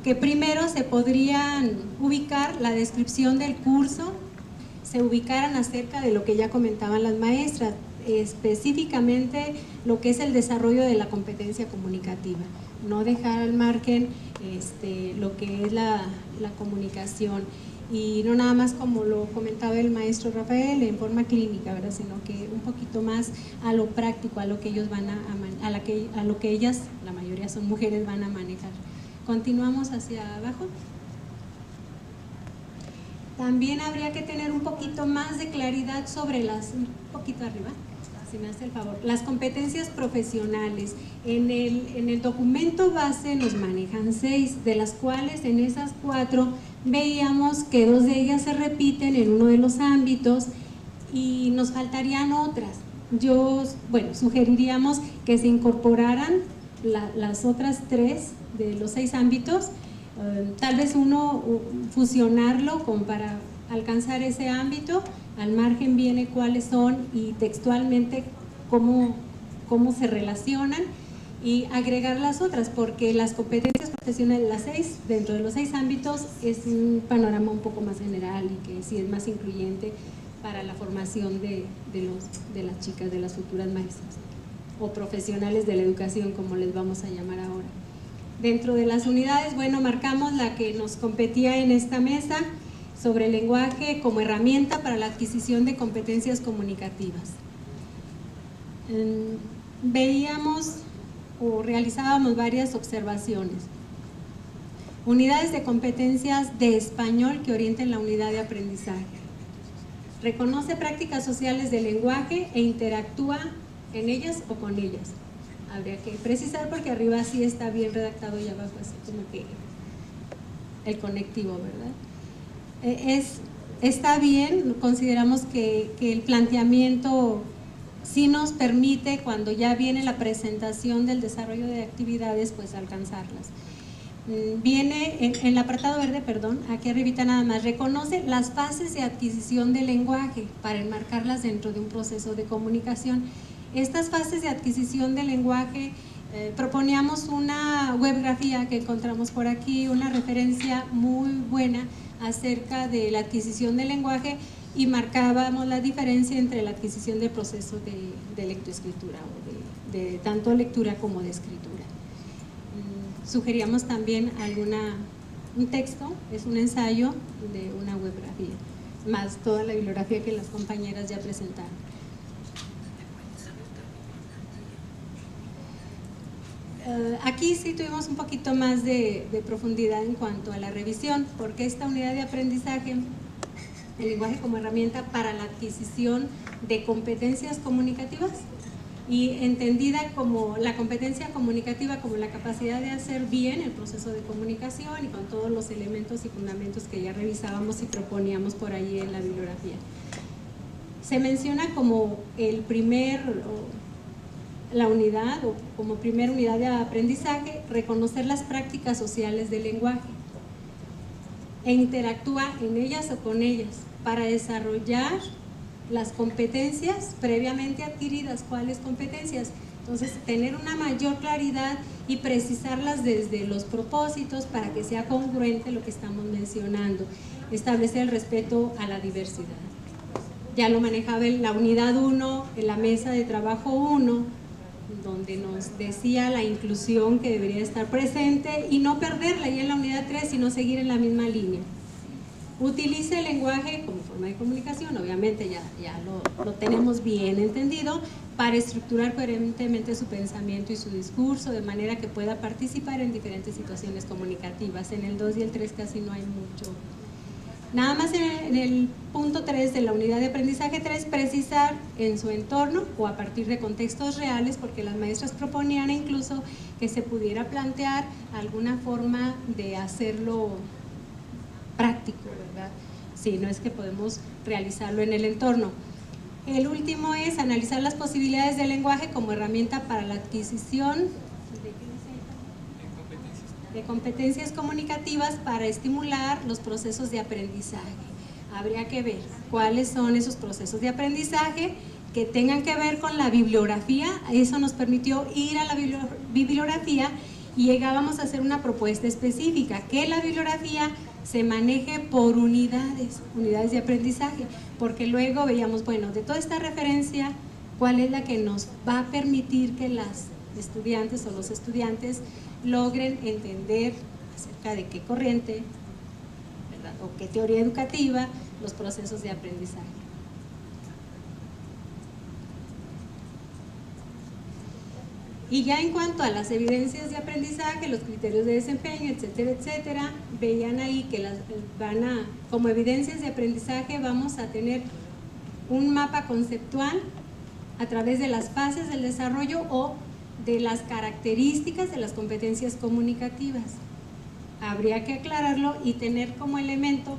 que primero se podrían ubicar la descripción del curso, se ubicaran acerca de lo que ya comentaban las maestras, específicamente lo que es el desarrollo de la competencia comunicativa, no dejar al margen lo que es la comunicación, y no nada más como lo comentaba el maestro Rafael en forma clínica, ¿verdad? Sino que un poquito más a lo práctico, a lo que ellos van a lo que ellas, la mayoría son mujeres, van a manejar. Continuamos hacia abajo. También habría que tener un poquito más de claridad sobre un poquito arriba, si me hace el favor, las competencias profesionales. En el documento base nos manejan 6, de las cuales en esas 4 veíamos que 2 de ellas se repiten en uno de los ámbitos y nos faltarían otras. Sugeriríamos que se incorporaran las otras 3 de los 6 ámbitos, tal vez uno fusionarlo para alcanzar ese ámbito, al margen viene cuáles son y textualmente cómo se relacionan, y agregar las otras, porque las competencias profesionales, las 6, dentro de los 6 ámbitos, es un panorama un poco más general y que sí es más incluyente para la formación de las chicas, de las futuras maestras o profesionales de la educación, como les vamos a llamar ahora. Dentro de las unidades, marcamos la que nos competía en esta mesa sobre el lenguaje como herramienta para la adquisición de competencias comunicativas. Veíamos o realizábamos varias observaciones. Unidades de competencias de español que orienten la unidad de aprendizaje. Reconoce prácticas sociales del lenguaje e interactúa en ellas o con ellas. Habría que precisar porque arriba sí está bien redactado y abajo así como que el conectivo, ¿verdad? Está bien, consideramos que el planteamiento sí nos permite, cuando ya viene la presentación del desarrollo de actividades, pues alcanzarlas. Viene en el apartado verde, aquí arribita nada más, reconoce las fases de adquisición del lenguaje para enmarcarlas dentro de un proceso de comunicación. Estas fases de adquisición del lenguaje, proponíamos una webgrafía que encontramos por aquí, una referencia muy buena acerca de la adquisición del lenguaje, y marcábamos la diferencia entre la adquisición del proceso de lectoescritura o de tanto lectura como de escritura. Sugeríamos también un texto, es un ensayo de una webgrafía, más toda la bibliografía que las compañeras ya presentaron. Aquí sí tuvimos un poquito más de profundidad en cuanto a la revisión, porque esta unidad de aprendizaje, el lenguaje como herramienta para la adquisición de competencias comunicativas, y entendida como la competencia comunicativa, como la capacidad de hacer bien el proceso de comunicación y con todos los elementos y fundamentos que ya revisábamos y proponíamos por ahí en la bibliografía. Se menciona como la unidad o como primera unidad de aprendizaje, reconocer las prácticas sociales del lenguaje e interactúa en ellas o con ellas para desarrollar las competencias previamente adquiridas. ¿Cuáles competencias? Entonces, tener una mayor claridad y precisarlas desde los propósitos para que sea congruente lo que estamos mencionando. Establecer el respeto a la diversidad. Ya lo manejaba en la unidad 1, en la mesa de trabajo 1, donde nos decía la inclusión que debería estar presente y no perderla ya en la unidad 3, sino seguir en la misma línea. Utilice el lenguaje como forma de comunicación, obviamente ya lo tenemos bien entendido, para estructurar coherentemente su pensamiento y su discurso, de manera que pueda participar en diferentes situaciones comunicativas. En el 2 y el 3 casi no hay mucho. Nada más en el punto 3 de la unidad de aprendizaje 3, precisar en su entorno o a partir de contextos reales, porque las maestras proponían incluso que se pudiera plantear alguna forma de hacerlo práctico, ¿verdad? Sí, no es que podemos realizarlo en el entorno. El último es analizar las posibilidades del lenguaje como herramienta para la adquisición de competencias comunicativas para estimular los procesos de aprendizaje. Habría que ver cuáles son esos procesos de aprendizaje que tengan que ver con la bibliografía. Eso nos permitió ir a la bibliografía y llegábamos a hacer una propuesta específica, que la bibliografía se maneje por unidades de aprendizaje, porque luego veíamos, bueno, de toda esta referencia, ¿cuál es la que nos va a permitir que las estudiantes o los estudiantes logren entender acerca de qué corriente, ¿verdad?, o qué teoría educativa, los procesos de aprendizaje? Y ya en cuanto a las evidencias de aprendizaje, los criterios de desempeño, etcétera, etcétera, veían ahí que como evidencias de aprendizaje vamos a tener un mapa conceptual a través de las fases del desarrollo o de las características de las competencias comunicativas. Habría que aclararlo y tener como elemento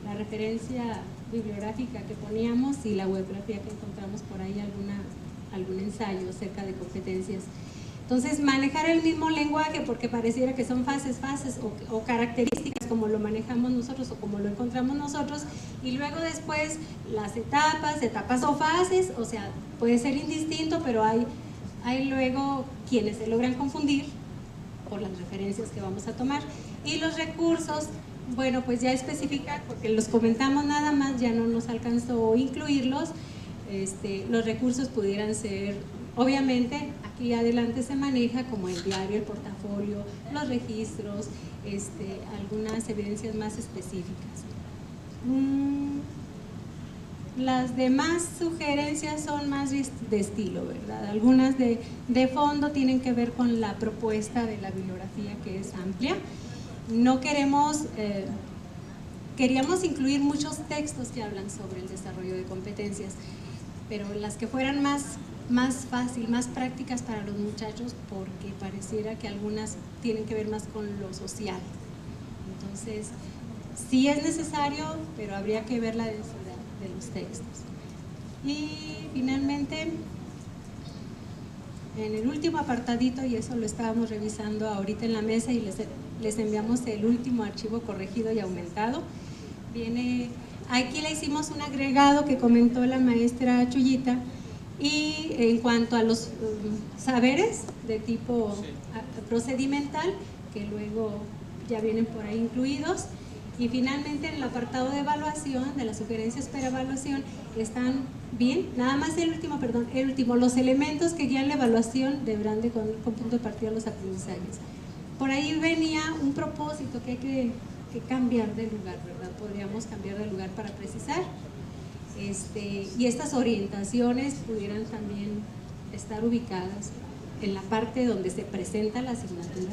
la referencia bibliográfica que poníamos y la bibliografía que encontramos por ahí, algún ensayo acerca de competencias. Entonces, manejar el mismo lenguaje, porque pareciera que son fases o características como lo manejamos nosotros o como lo encontramos nosotros, y luego después las etapas o fases, o sea, puede ser indistinto, pero hay luego quienes se logran confundir por las referencias que vamos a tomar. Y los recursos, bueno, pues ya especificar, porque los comentamos nada más, ya no nos alcanzó incluirlos. Los recursos pudieran ser, obviamente, aquí adelante se maneja como el diario, el portafolio, los registros, algunas evidencias más específicas. Las demás sugerencias son más de estilo, ¿verdad? Algunas de fondo tienen que ver con la propuesta de la bibliografía, que es amplia. No queríamos incluir muchos textos que hablan sobre el desarrollo de competencias, pero las que fueran más fácil, más prácticas para los muchachos, porque pareciera que algunas tienen que ver más con lo social. Entonces, sí es necesario, pero habría que ver la densidad de los textos. Y finalmente, en el último apartadito, y eso lo estábamos revisando ahorita en la mesa y les enviamos el último archivo corregido y aumentado, aquí le hicimos un agregado que comentó la maestra Chuyita, y en cuanto a los saberes de tipo procedimental, que luego ya vienen por ahí incluidos. Y finalmente en el apartado de evaluación, de las sugerencias para evaluación, están bien. Nada más el último, los elementos que guían la evaluación deberán de con punto de partida los aprendizajes. Por ahí venía un propósito que hay que cambiar de lugar, ¿verdad? Podríamos cambiar de lugar para precisar. Y estas orientaciones pudieran también estar ubicadas en la parte donde se presenta la asignatura.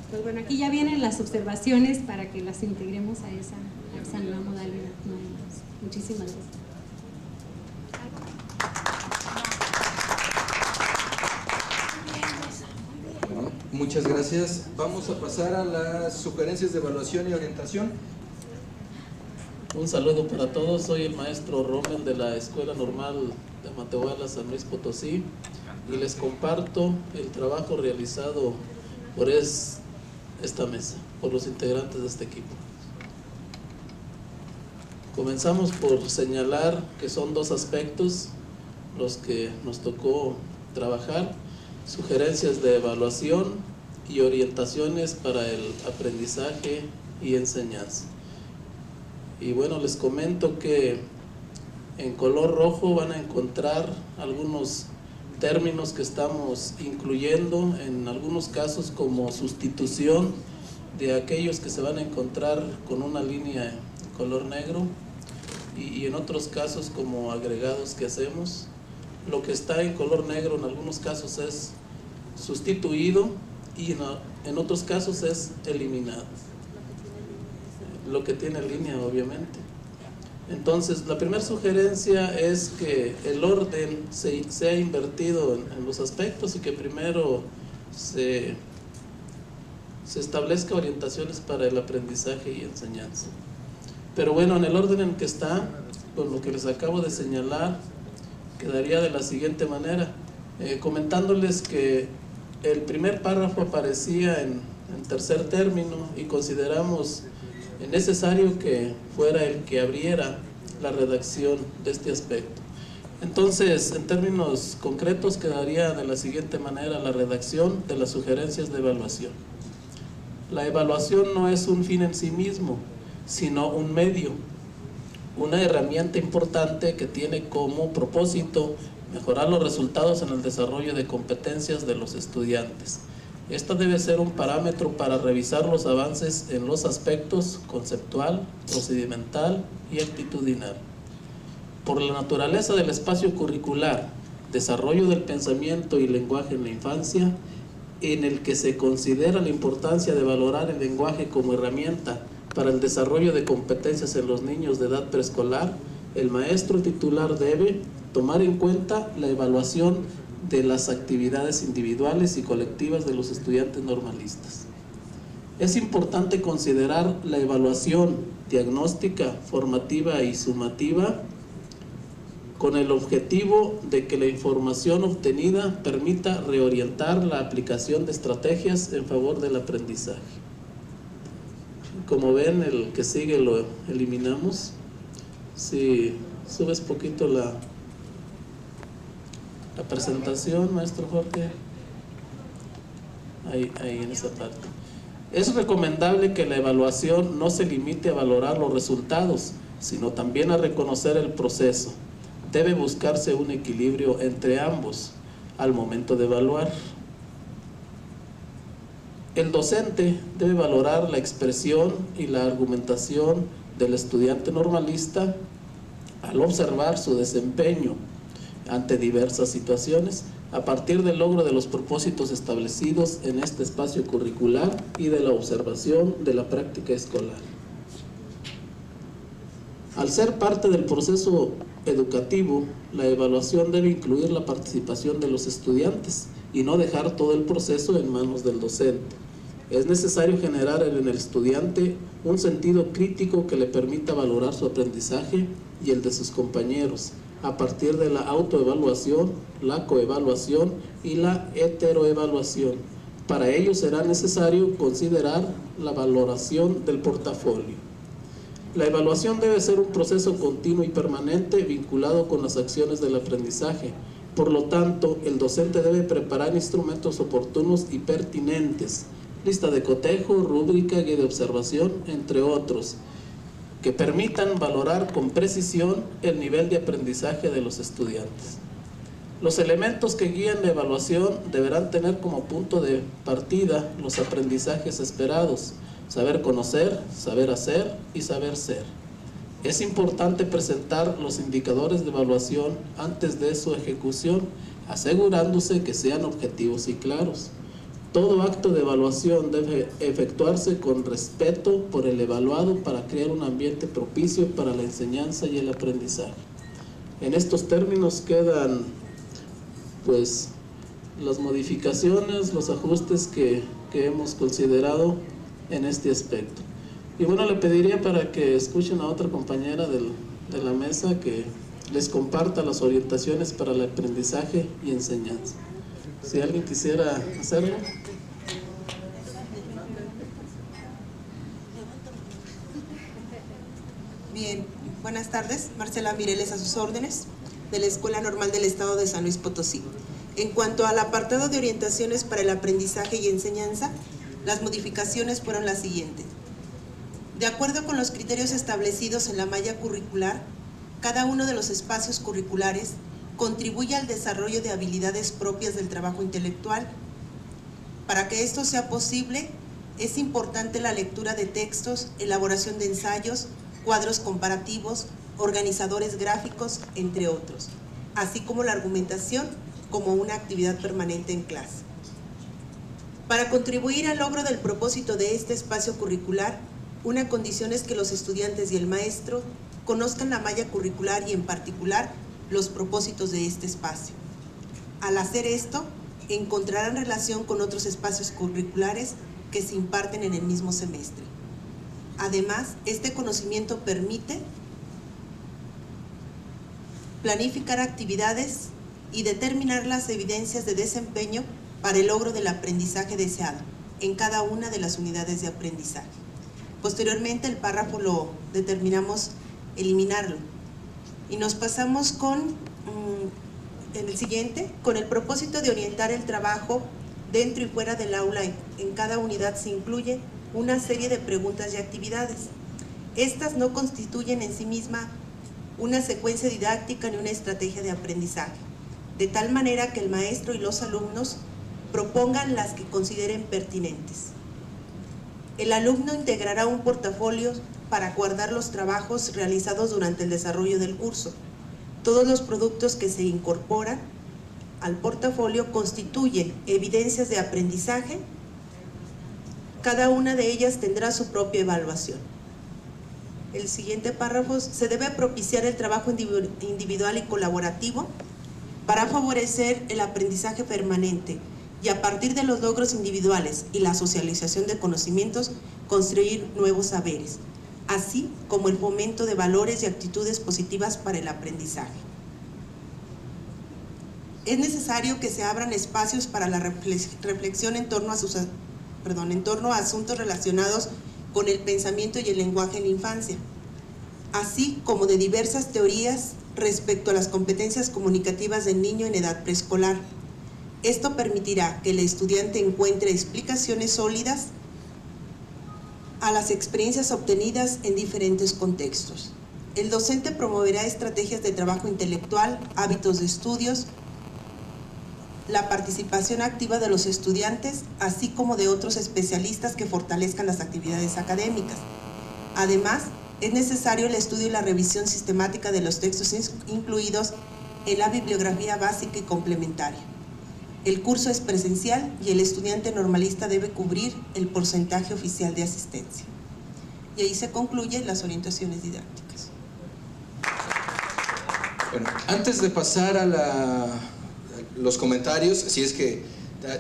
Pues bueno, aquí ya vienen las observaciones para que las integremos a esa nueva modalidad. Muchísimas gracias. Muchas gracias. Vamos a pasar a las sugerencias de evaluación y orientación. Un saludo para todos, soy el maestro Rommel de la Escuela Normal de Matehuala, San Luis Potosí, y les comparto el trabajo realizado por esta mesa, por los integrantes de este equipo. Comenzamos por señalar que son 2 aspectos los que nos tocó trabajar: sugerencias de evaluación y orientaciones para el aprendizaje y enseñanza. Y bueno, les comento que en color rojo van a encontrar algunos términos que estamos incluyendo, en algunos casos como sustitución de aquellos que se van a encontrar con una línea en color negro, y en otros casos como agregados que hacemos. Lo que está en color negro en algunos casos es sustituido y en otros casos es eliminado. Lo que tiene línea, obviamente. Entonces, la primera sugerencia es que el orden sea invertido en los aspectos y que primero se establezca orientaciones para el aprendizaje y enseñanza. Pero bueno, en el orden en que está, con lo que les acabo de señalar, quedaría de la siguiente manera, comentándoles que el primer párrafo aparecía en tercer término y consideramos necesario que fuera el que abriera la redacción de este aspecto. Entonces, en términos concretos, quedaría de la siguiente manera la redacción de las sugerencias de evaluación. La evaluación no es un fin en sí mismo, sino un medio, una herramienta importante que tiene como propósito mejorar los resultados en el desarrollo de competencias de los estudiantes. Esta debe ser un parámetro para revisar los avances en los aspectos conceptual, procedimental y actitudinal. Por la naturaleza del espacio curricular, desarrollo del pensamiento y lenguaje en la infancia, en el que se considera la importancia de valorar el lenguaje como herramienta para el desarrollo de competencias en los niños de edad preescolar, el maestro titular debe tomar en cuenta la evaluación de las actividades individuales y colectivas de los estudiantes normalistas. Es importante considerar la evaluación diagnóstica, formativa y sumativa con el objetivo de que la información obtenida permita reorientar la aplicación de estrategias en favor del aprendizaje. Como ven, el que sigue lo eliminamos. Si subes poquito la presentación, maestro Jorge, ahí en esa parte. Es recomendable que la evaluación no se limite a valorar los resultados, sino también a reconocer el proceso. Debe buscarse un equilibrio entre ambos al momento de evaluar. El docente debe valorar la expresión y la argumentación del estudiante normalista al observar su desempeño ante diversas situaciones, a partir del logro de los propósitos establecidos en este espacio curricular y de la observación de la práctica escolar. Al ser parte del proceso educativo, la evaluación debe incluir la participación de los estudiantes y no dejar todo el proceso en manos del docente. Es necesario generar en el estudiante un sentido crítico que le permita valorar su aprendizaje y el de sus compañeros, a partir de la autoevaluación, la coevaluación y la heteroevaluación. Para ello será necesario considerar la valoración del portafolio. La evaluación debe ser un proceso continuo y permanente vinculado con las acciones del aprendizaje. Por lo tanto, el docente debe preparar instrumentos oportunos y pertinentes, lista de cotejo, rúbrica, guía de observación, entre otros, que permitan valorar con precisión el nivel de aprendizaje de los estudiantes. Los elementos que guían la evaluación deberán tener como punto de partida los aprendizajes esperados: saber conocer, saber hacer y saber ser. Es importante presentar los indicadores de evaluación antes de su ejecución, asegurándose que sean objetivos y claros. Todo acto de evaluación debe efectuarse con respeto por el evaluado para crear un ambiente propicio para la enseñanza y el aprendizaje. En estos términos quedan las modificaciones, los ajustes que hemos considerado en este aspecto. Y bueno, le pediría para que escuchen a otra compañera de la mesa que les comparta las orientaciones para el aprendizaje y enseñanza. Si alguien quisiera hacerlo. Bien, buenas tardes. Marcela Mireles a sus órdenes, de la Escuela Normal del Estado de San Luis Potosí. En cuanto al apartado de orientaciones para el aprendizaje y enseñanza, las modificaciones fueron las siguientes. De acuerdo con los criterios establecidos en la malla curricular, cada uno de los espacios curriculares contribuye al desarrollo de habilidades propias del trabajo intelectual. Para que esto sea posible, es importante la lectura de textos, elaboración de ensayos, cuadros comparativos, organizadores gráficos, entre otros, así como la argumentación como una actividad permanente en clase. Para contribuir al logro del propósito de este espacio curricular, una condición es que los estudiantes y el maestro conozcan la malla curricular y en particular los propósitos de este espacio. Al hacer esto, encontrarán relación con otros espacios curriculares que se imparten en el mismo semestre. Además, este conocimiento permite planificar actividades y determinar las evidencias de desempeño para el logro del aprendizaje deseado en cada una de las unidades de aprendizaje. Posteriormente, el párrafo lo determinamos eliminarlo y nos pasamos con el siguiente, con el propósito de orientar el trabajo dentro y fuera del aula. En cada unidad se incluye una serie de preguntas y actividades. Estas no constituyen en sí misma una secuencia didáctica ni una estrategia de aprendizaje, de tal manera que el maestro y los alumnos propongan las que consideren pertinentes. El alumno integrará un portafolio para guardar los trabajos realizados durante el desarrollo del curso. Todos los productos que se incorporan al portafolio constituyen evidencias de aprendizaje. Cada una de ellas tendrá su propia evaluación. El siguiente párrafo: se debe propiciar el trabajo individual y colaborativo para favorecer el aprendizaje permanente y a partir de los logros individuales y la socialización de conocimientos, construir nuevos saberes, así como el fomento de valores y actitudes positivas para el aprendizaje. Es necesario que se abran espacios para la reflexión en torno a asuntos relacionados con el pensamiento y el lenguaje en la infancia, así como de diversas teorías respecto a las competencias comunicativas del niño en edad preescolar. Esto permitirá que el estudiante encuentre explicaciones sólidas a las experiencias obtenidas en diferentes contextos. El docente promoverá estrategias de trabajo intelectual, hábitos de estudios, la participación activa de los estudiantes, así como de otros especialistas que fortalezcan las actividades académicas. Además, es necesario el estudio y la revisión sistemática de los textos incluidos en la bibliografía básica y complementaria. El curso es presencial y el estudiante normalista debe cubrir el porcentaje oficial de asistencia. Y ahí se concluyen las orientaciones didácticas. Bueno, antes de pasar a los comentarios, si es que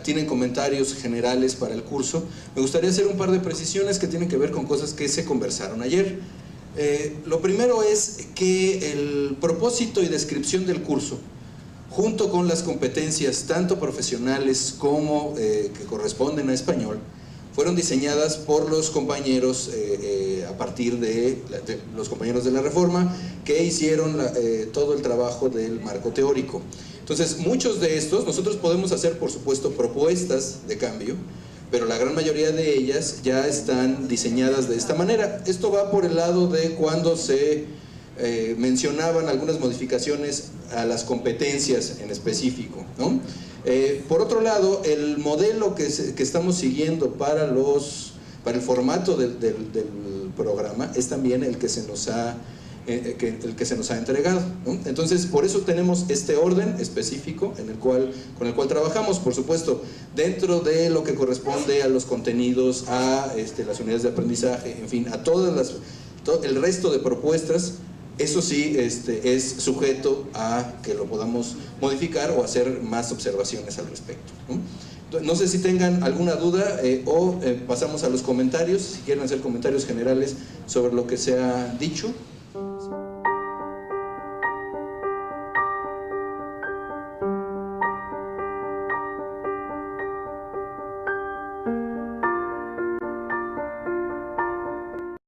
tienen comentarios generales para el curso, me gustaría hacer un par de precisiones que tienen que ver con cosas que se conversaron ayer. Lo primero es que el propósito y descripción del curso, junto con las competencias tanto profesionales como que corresponden a español, fueron diseñadas por los compañeros a partir de los compañeros de la Reforma, que hicieron todo el trabajo del marco teórico. Entonces, muchos de estos, nosotros podemos hacer, por supuesto, propuestas de cambio, pero la gran mayoría de ellas ya están diseñadas de esta manera. Esto va por el lado de cuando se mencionaban algunas modificaciones a las competencias en específico, ¿no? Por otro lado, el modelo que estamos siguiendo para el formato del programa es también el que se nos ha entregado, ¿no? Entonces, por eso tenemos este orden específico con el cual trabajamos, por supuesto, dentro de lo que corresponde a los contenidos, a las unidades de aprendizaje, en fin, a todo el resto de propuestas. Eso sí, es sujeto a que lo podamos modificar o hacer más observaciones al respecto, ¿no? No sé si tengan alguna duda pasamos a los comentarios, si quieren hacer comentarios generales sobre lo que se ha dicho.